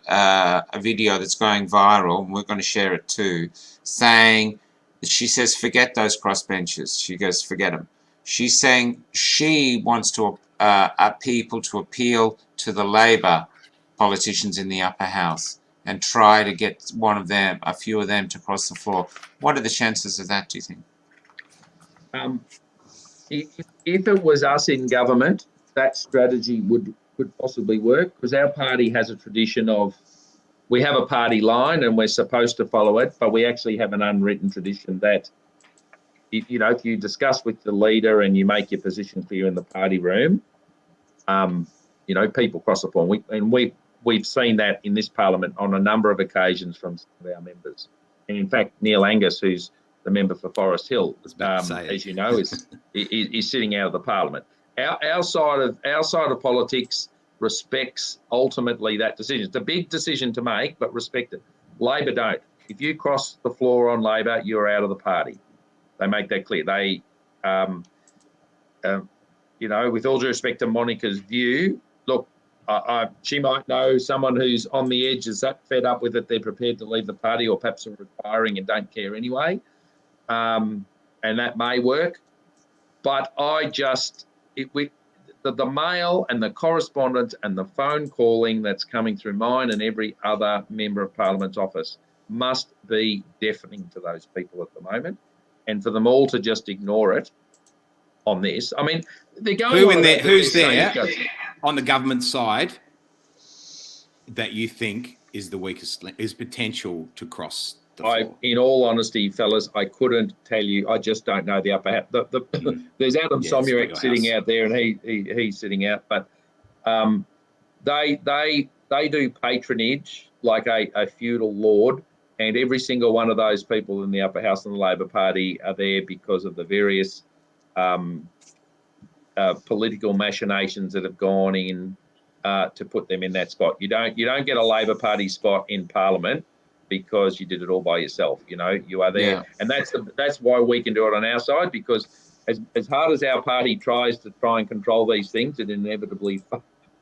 a video that's going viral, and we're going to share it too, saying, she says, forget those crossbenchers. She goes, forget them. She's saying she wants to people to appeal to the Labor politicians in the upper house and try to get a few of them to cross the floor. What are the chances of that, do you think? if it was us in government, that strategy could possibly work, because our party has a tradition of, we have a party line and we're supposed to follow it, but we actually have an unwritten tradition that, you know, if you discuss with the leader and you make your position clear in the party room, you know, people cross the floor. We've seen that in this parliament on a number of occasions from some of our members. And in fact, Neil Angus, who's the member for Forest Hill, as you know, is sitting out of the parliament. Our side of politics respects ultimately that decision. It's a big decision to make, but respect it. Labor don't. If you cross the floor on Labor, you're out of the party. They make that clear. They, you know, with all due respect to Monica's view, look, she might know someone who's on the edge, is that fed up with it, they're prepared to leave the party, or perhaps are retiring and don't care anyway. And that may work. But I just, the mail and the correspondence and the phone calling that's coming through mine and every other member of Parliament's office must be deafening to those people at the moment. And for them all to just ignore it on this, I mean, they're going who's there on the government side that you think is the weakest, is potential to cross the floor? In all honesty, fellas, I couldn't tell you. I just don't know the upper half. There's Adam Somyurek sitting out there, and he's sitting out. But they do patronage like a feudal lord, and every single one of those people in the upper house and the Labor Party are there because of the various political machinations that have gone in to put them in that spot. You don't get a Labor Party spot in Parliament because you did it all by yourself. You know, you are there, and that's why we can do it on our side, because as hard as our party tries to try and control these things, it inevitably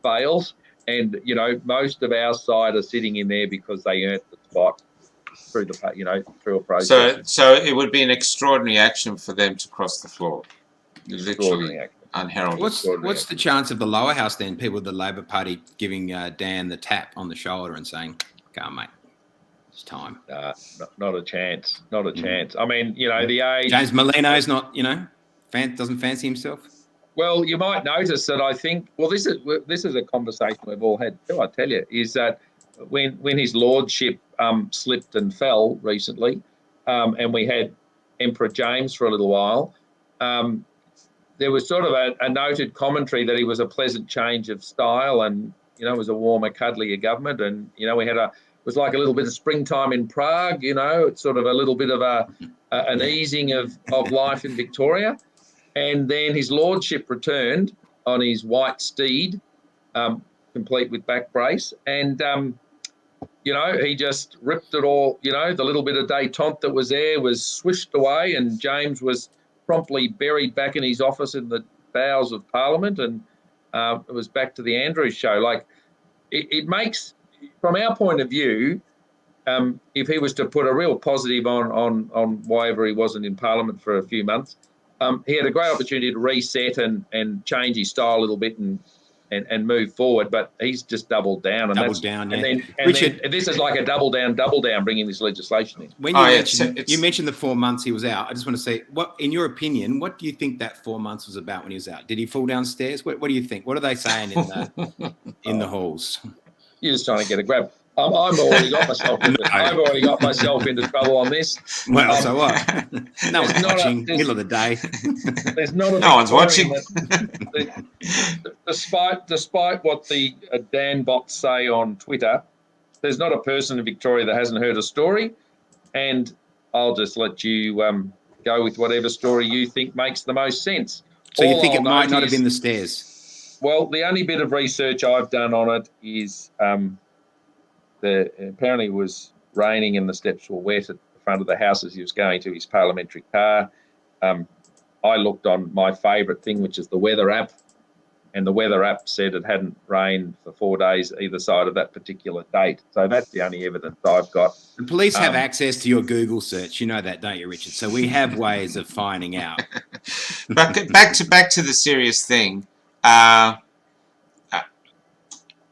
fails. And you know, most of our side are sitting in there because they earned the spot through through a process. So it would be an extraordinary action for them to cross the floor. Literally unheralded. What's the chance of the lower house then? People of the Labor Party giving Dan the tap on the shoulder and saying, "Come on, mate, it's time." Not a chance. Not a chance. I mean, you know, the age. James Molino's not, you know, doesn't fancy himself. Well, you might notice that I think. Well, this is a conversation we've all had too. I tell you, is that when his lordship slipped and fell recently, and we had Emperor James for a little while. There was sort of a noted commentary that he was a pleasant change of style, and you know, it was a warmer, cuddlier government, and you know, it was like a little bit of springtime in Prague. You know, it's sort of a little bit of an easing of life in Victoria, and then his lordship returned on his white steed, complete with back brace, and you know, he just ripped it all. You know, the little bit of détente that was there was swished away, and James was promptly buried back in his office in the bowels of Parliament, and it was back to the Andrews show. Like, it makes, from our point of view, if he was to put a real positive on why ever he wasn't in Parliament for a few months, he had a great opportunity to reset and change his style a little bit and move forward, but he's just doubled down. And then Richard, this is like a double down, bringing this legislation in. When you mentioned the 4 months he was out, I just want to say, what, in your opinion, what do you think that 4 months was about when he was out? Did he fall downstairs? What do you think? What are they saying in the halls? You're just trying to get a grab. I've already got myself into trouble on this. Well, so what? No one's watching. Middle of the day. There's not. No one's watching. Despite what the Dan bots say on Twitter, there's not a person in Victoria that hasn't heard a story, and I'll just let you go with whatever story you think makes the most sense. So you think it might not have been the stairs? Well, the only bit of research I've done on it is. Apparently it was raining and the steps were wet at the front of the house as he was going to his parliamentary car. I looked on my favourite thing, which is the weather app, and the weather app said it hadn't rained for 4 days either side of that particular date. So that's the only evidence I've got. The police have access to your Google search. You know that, don't you, Richard? So we have ways of finding out. But back to the serious thing.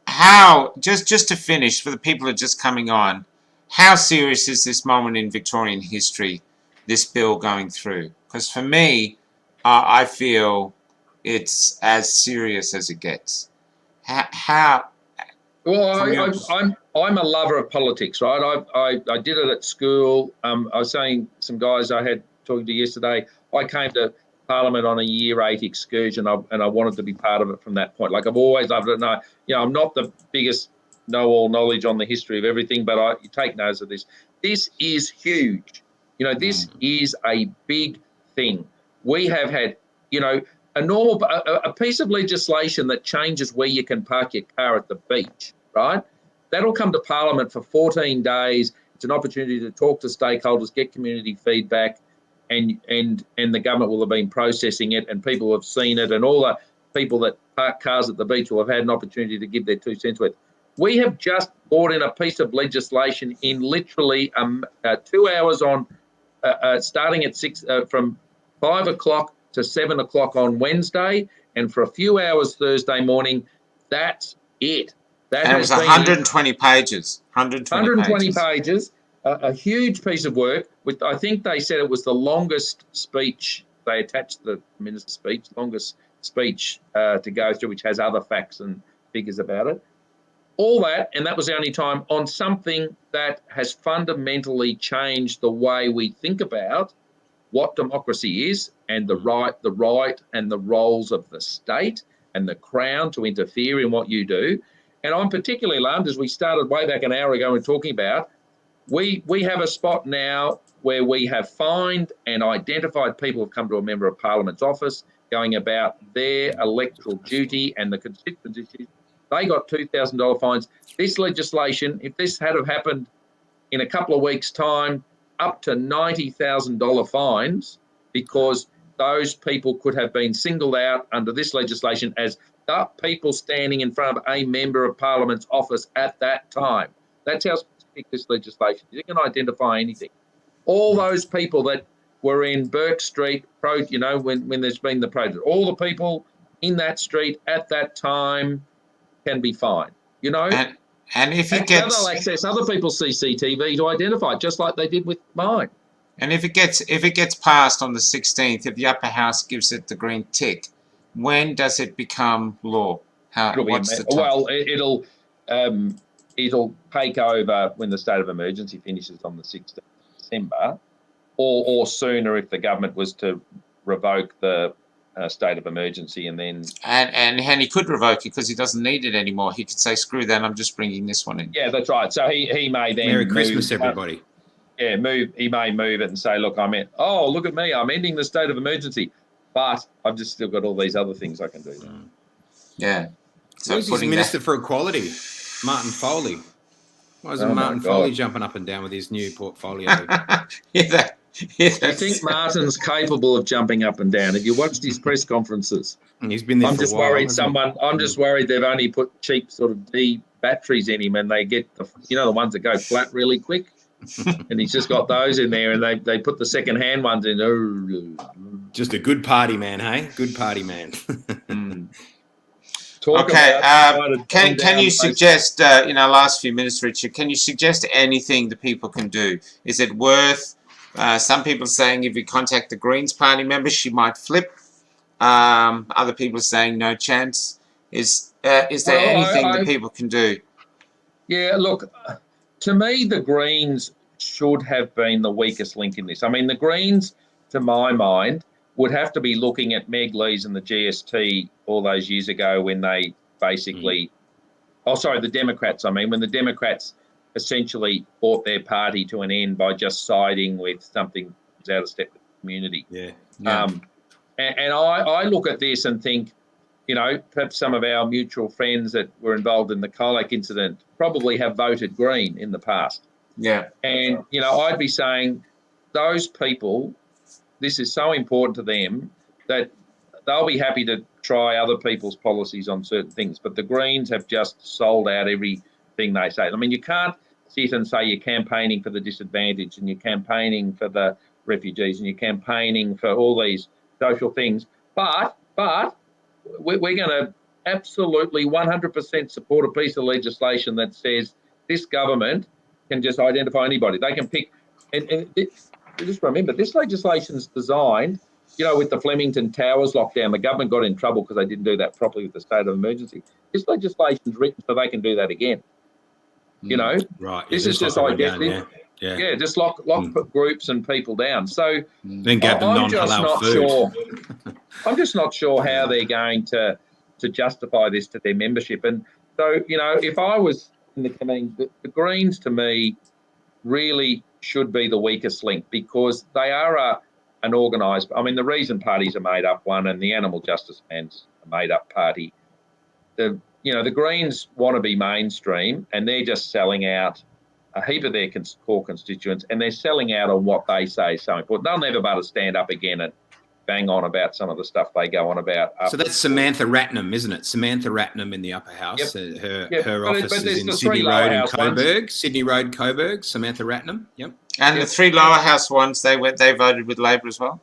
How, just to finish, for the people who are just coming on, how serious is this moment in Victorian history, this bill going through? Because for me, I feel it's as serious as it gets. How Well, I'm a lover of politics, right? I did it at school. I was saying some guys I had talking to yesterday. I came to Parliament on a Year 8 excursion, and I wanted to be part of it from that point. Like I've always loved it. And I'm not the biggest know-all knowledge on the history of everything, but you take notice of this. This is huge. This is a big thing. We have had, a piece of legislation that changes where you can park your car at the beach, right? That'll come to Parliament for 14 days. It's an opportunity to talk to stakeholders, get community feedback, and the government will have been processing it, and people have seen it, and all the people that park cars at the beach will have had an opportunity to give their 2 cents worth. We have just brought in a piece of legislation in literally 2 hours on, starting at from 5 o'clock to 7 o'clock on Wednesday, and for a few hours Thursday morning. That's it. And it was 120 pages. 120 pages. A huge piece of work. I think they said it was the longest speech. They attached the minister's speech, longest speech to go through, which has other facts and figures about it. All that, and that was the only time on something that has fundamentally changed the way we think about what democracy is, and the right and the roles of the state and the Crown to interfere in what you do. And I'm particularly alarmed, as we started way back an hour ago and talking about, we have a spot now where we have fined and identified people who have come to a Member of Parliament's office going about their electoral duty and the constituent issues. They got $2,000 fines. This legislation, if this had have happened in a couple of weeks' time, up to $90,000 fines, because those people could have been singled out under this legislation as the people standing in front of a Member of Parliament's office at that time. That's how specific this legislation is. It can identify anything. All those people that were in Burke Street, when there's been the protest, all the people in that street at that time can be fined, And if it gets, they'll access other people's CCTV to identify, just like they did with mine. And if it gets passed on the 16th, if the upper house gives it the green tick, when does it become law? What's the time? Well, it'll take over when the state of emergency finishes on the 16th of December, or sooner if the government was to revoke the state of emergency, and then and he could revoke it because he doesn't need it anymore. He could say, "Screw that! I'm just bringing this one in." Yeah, that's right. So he may then Merry Christmas, everybody. He may move it and say, "Look, look at me! I'm ending the state of emergency, but I've just still got all these other things I can do." Yeah. So who's his Minister for Equality, Martin Foley? Why isn't Martin Foley jumping up and down with his new portfolio? I think Martin's capable of jumping up and down. If you watched his press conferences, he's been there for a while. I'm just worried they've only put cheap sort of D batteries in him, and they get the ones that go flat really quick, and he's just got those in there, and they put the second-hand ones in. Just a good party man, hey? Good party man. Can you suggest in our last few minutes, Richard? Can you suggest anything that people can do? Is it worth? Some people are saying if you contact the Greens Party member, she might flip. Other people are saying no chance. Is there anything that people can do? Yeah, look, to me, the Greens should have been the weakest link in this. I mean, the Greens, to my mind, would have to be looking at Meg Lees and the GST all those years ago when they basically... the Democrats, when the Democrats essentially brought their party to an end by just siding with something that was out of step with the community. And I look at this and think, perhaps some of our mutual friends that were involved in the Colac incident probably have voted Green in the past. Yeah. And, I'd be saying those people, this is so important to them that they'll be happy to try other people's policies on certain things. But the Greens have just sold out everything they say. You can't sit and say you're campaigning for the disadvantaged, and you're campaigning for the refugees, and you're campaigning for all these social things. But we're going to absolutely 100% support a piece of legislation that says this government can just identify anybody. They can pick. And just remember, this legislation is designed you know, with the Flemington Towers lockdown, the government got in trouble because they didn't do that properly with the state of emergency. This legislation's written so they can do that again. You know, right? this is just identity. Yeah, just lock groups and people down. So then give them I'm just non-halal not food. sure. I'm just not sure how they're going to justify this to their membership. And so, you know, if I was in the committee, the Greens to me really should be the weakest link, because they are an organised. I mean, the Reason Party's a made-up one, and the Animal Justice Man's a made-up party. The Greens want to be mainstream, and they're just selling out a heap of their core constituents, and they're selling out on what they say is so important. They'll never be able to stand up again and bang on about some of the stuff they go on about. So that's Samantha Ratnam, isn't it? Samantha Ratnam in the upper house. Yep. Her office but is in the Sydney three Road lower in house Coburg. Sydney Road, Coburg. Samantha Ratnam. Yep. And the 3 lower house ones, they voted with Labor as well.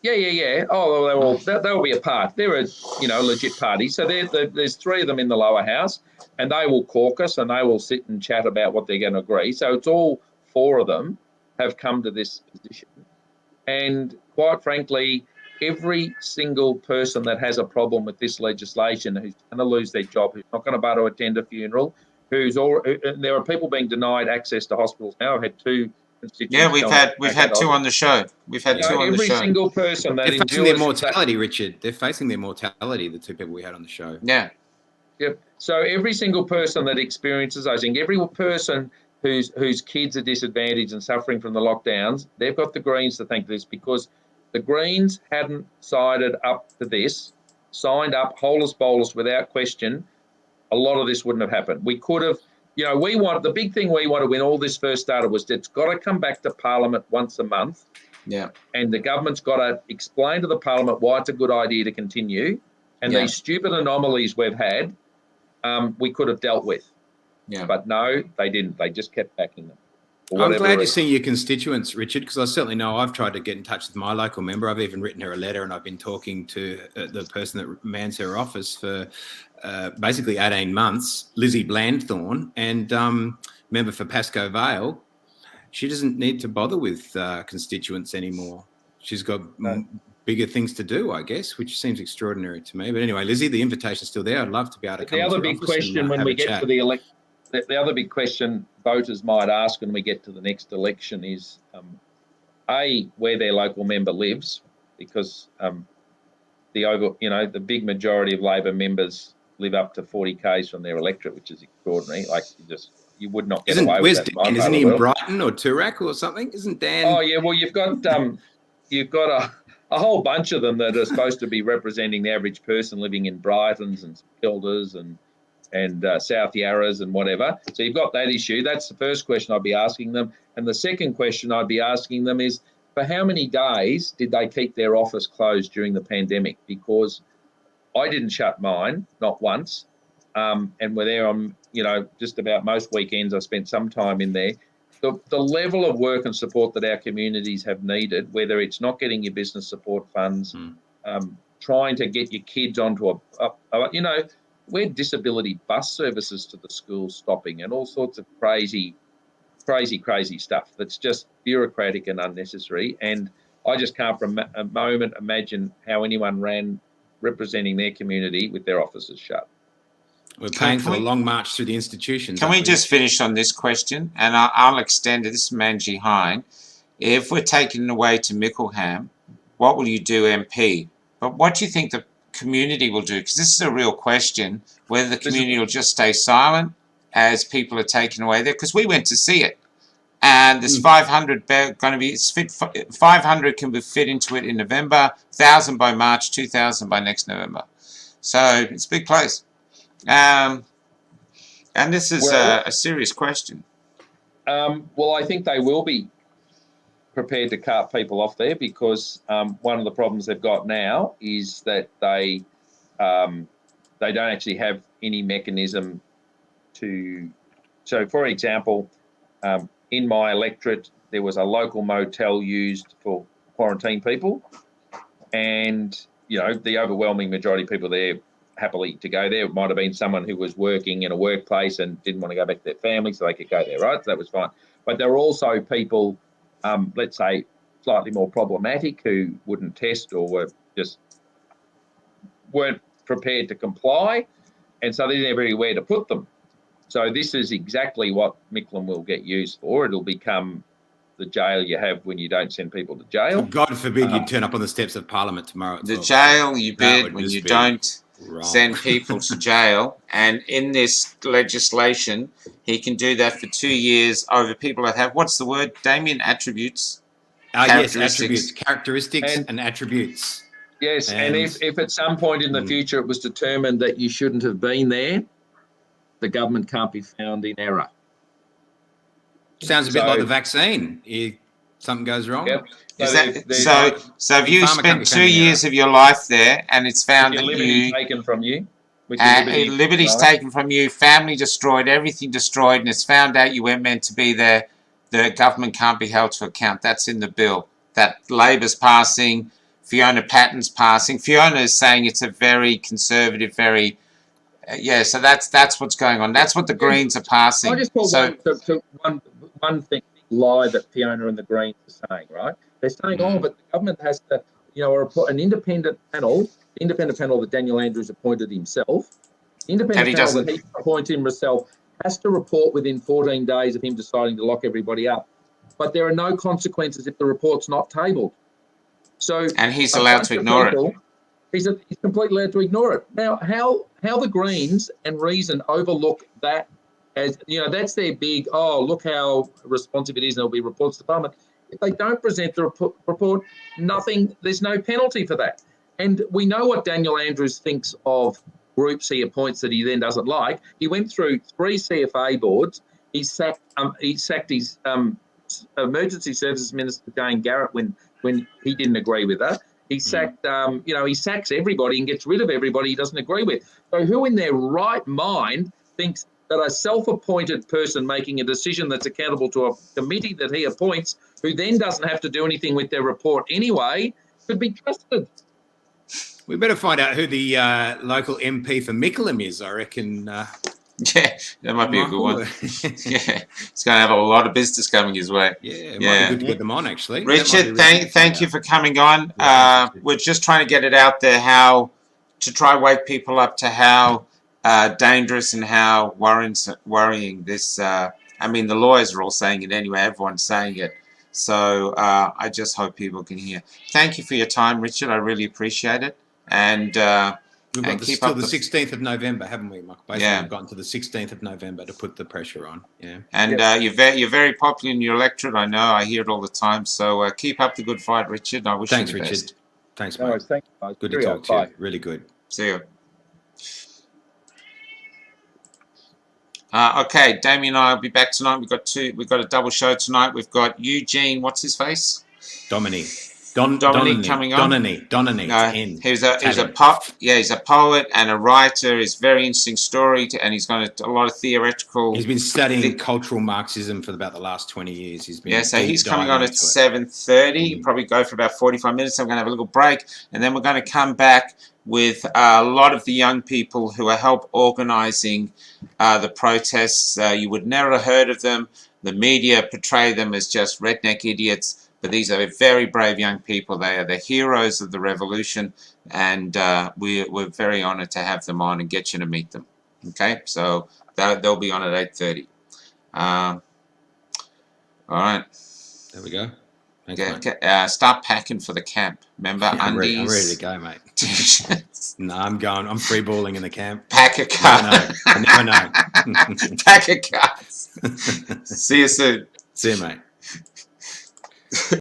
Yeah. Oh, well, they'll be a part. They're a legit party. So there's 3 of them in the lower house, and they will caucus and they will sit and chat about what they're going to agree. So it's all 4 of them have come to this position, and quite frankly, every single person that has a problem with this legislation, who's going to lose their job, who's not going to be able to attend a funeral, there are people being denied access to hospitals now. I've had 2. Yeah, we've had 2 on the show. We've had 2 on the show. Every single person that they're facing their mortality, Richard. They're facing their mortality. The 2 people we had on the show. Yeah. Yep. So every single person that experiences those things, every person whose kids are disadvantaged and suffering from the lockdowns, they've got the Greens to thank for this, because the Greens hadn't sided up to this, signed up holus bolus without question, a lot of this wouldn't have happened. We could have. The big thing we wanted when all this first started was it's got to come back to Parliament once a month. Yeah. And the government's got to explain to the Parliament why it's a good idea to continue. And these stupid anomalies we've had, we could have dealt with. Yeah. But no, they didn't. They just kept backing them. I'm glad you're seeing your constituents, Richard, because I certainly know I've tried to get in touch with my local member. I've even written her a letter, and I've been talking to the person that mans her office for basically 18 months, Lizzie Blandthorne, and member for Pascoe Vale. She doesn't need to bother with constituents anymore. She's got bigger things to do, I guess, which seems extraordinary to me. But anyway, Lizzie, the invitation's still there. I'd love to be able to come to your office. The other big question when we get to the other big question voters might ask when we get to the next election is, where their local member lives, because the big majority of Labor members live up to 40 k's from their electorate, which is extraordinary. Like you would not get away with that. Dan? Isn't he in Brighton or Toorak or something? Isn't Dan? Oh yeah, well you've got a whole bunch of them that are supposed to be representing the average person living in Brightons and Elders and South Yarras and whatever. So you've got that issue. That's the first question I'd be asking them. And the second question I'd be asking them is, for how many days did they keep their office closed during the pandemic? Because I didn't shut mine, not once. And we're there on, just about most weekends. I spent some time in there. The level of work and support that our communities have needed, whether it's not getting your business support funds, trying to get your kids onto we had disability bus services to the schools stopping and all sorts of crazy stuff that's just bureaucratic and unnecessary. And I just can't for a moment imagine how anyone ran representing their community with their offices shut. We're paying for the long march through the institutions. Can we just finish on this question? And I'll extend it. This is Manji Hine. If we're taking it away to Mickleham, what will you do, MP? But what do you think the community will do? Because this is a real question, whether the community will just stay silent as people are taken away there. Because we went to see it, and there's 500 going to be 500 can be fit into it in November, 1,000 by March, 2,000 by next November. So it's a big place, and this is a serious question. Well, I think they will be prepared to cart people off there, because one of the problems they've got now is that they don't actually have any mechanism to. So, for example, in my electorate, there was a local motel used for quarantine people, and the overwhelming majority of people there happily to go there. It might have been someone who was working in a workplace and didn't want to go back to their family, so they could go there, right? So that was fine. But there were also people, let's say slightly more problematic, who wouldn't test or weren't prepared to comply, and so they didn't have anywhere to put them. So this is exactly what Micklem will get used for. It'll become the jail you have when you don't send people to jail. God forbid you turn up on the steps of Parliament tomorrow. The jail you bid when you don't wrong. send people to jail. And in this legislation, he can do that for 2 years over people that have, what's the word, Damien? Attributes? Yes, attributes, characteristics and attributes. Yes, and if at some point in the future it was determined that you shouldn't have been there, the government can't be found in error. Sounds a bit like the vaccine. Something goes wrong. Yep. So if you spent 2 years of your life there and it's found that liberty taken from you, liberty's taken from you, family destroyed, everything destroyed, and it's found out you weren't meant to be there, the government can't be held to account. That's in the bill. That Labor's passing, Fiona Patton's passing. Fiona is saying it's a very conservative, very so that's what's going on. That's what the Greens are passing. I just call one thing lie that Fiona and the Greens are saying, right? They're saying, but the government has to, an independent panel that Daniel Andrews appointed himself, independent panel that he appointed himself, has to report within 14 days of him deciding to lock everybody up. But there are no consequences if the report's not tabled. So, and he's allowed to ignore it. He's completely allowed to ignore it. Now, how the Greens and Reason overlook that as, that's their big, look how responsive it is, and there'll be reports to Parliament. If they don't present the report, there's no penalty for that. And we know what Daniel Andrews thinks of groups he appoints that he then doesn't like. He went through 3 CFA boards. He sacked his Emergency Services Minister, Jane Garrett, when he didn't agree with her. He sacked, he sacks everybody and gets rid of everybody he doesn't agree with. So who in their right mind thinks that a self-appointed person making a decision that's accountable to a committee that he appoints, who then doesn't have to do anything with their report anyway, could be trusted? We better find out who the local MP for Micklem is, I reckon. Yeah, that might be a good one. Yeah, it's going to have a lot of business coming his way. Yeah, it might be good to get them on, actually. Richard, thank you for coming on. We're just trying to get it out there, how to try wake people up to how dangerous and how worrying this. I mean, the lawyers are all saying it anyway. Everyone's saying it. So I just hope people can hear. Thank you for your time, Richard. I really appreciate it. And we've got till the 16th of November, haven't we, Mark? Basically, we've gotten to the 16th of November to put the pressure on. Yeah. And you're very popular in your electorate. I know. I hear it all the time. So keep up the good fight, Richard. I wish you the Richard. best. Thanks, mate. No, thank you, guys. Good to talk to you. Really good. See you. Okay, Damien and I will be back tonight. We've got a double show tonight. We've got Eugene, what's his face? Dominique coming on. Donany. No, he's a poet and a writer. It's a very interesting story, and he's got a lot of theoretical. He's been studying cultural Marxism for about the last 20 years. He's coming on at 7:30. Probably go for about 45 minutes. I'm going to have a little break, and then we're going to come back with a lot of the young people who are help organising the protests. You would never have heard of them. The media portray them as just redneck idiots. But these are very brave young people. They are the heroes of the revolution, and we're very honoured to have them on and get you to meet them. Okay, so they'll be on at 8:30. All right. There we go. Thanks, start packing for the camp. Remember, undies. I'm ready to go, mate. T-shirts. No, I'm going. I'm free balling in the camp. Pack a car. I never know. Pack a car. See you soon. See you, mate.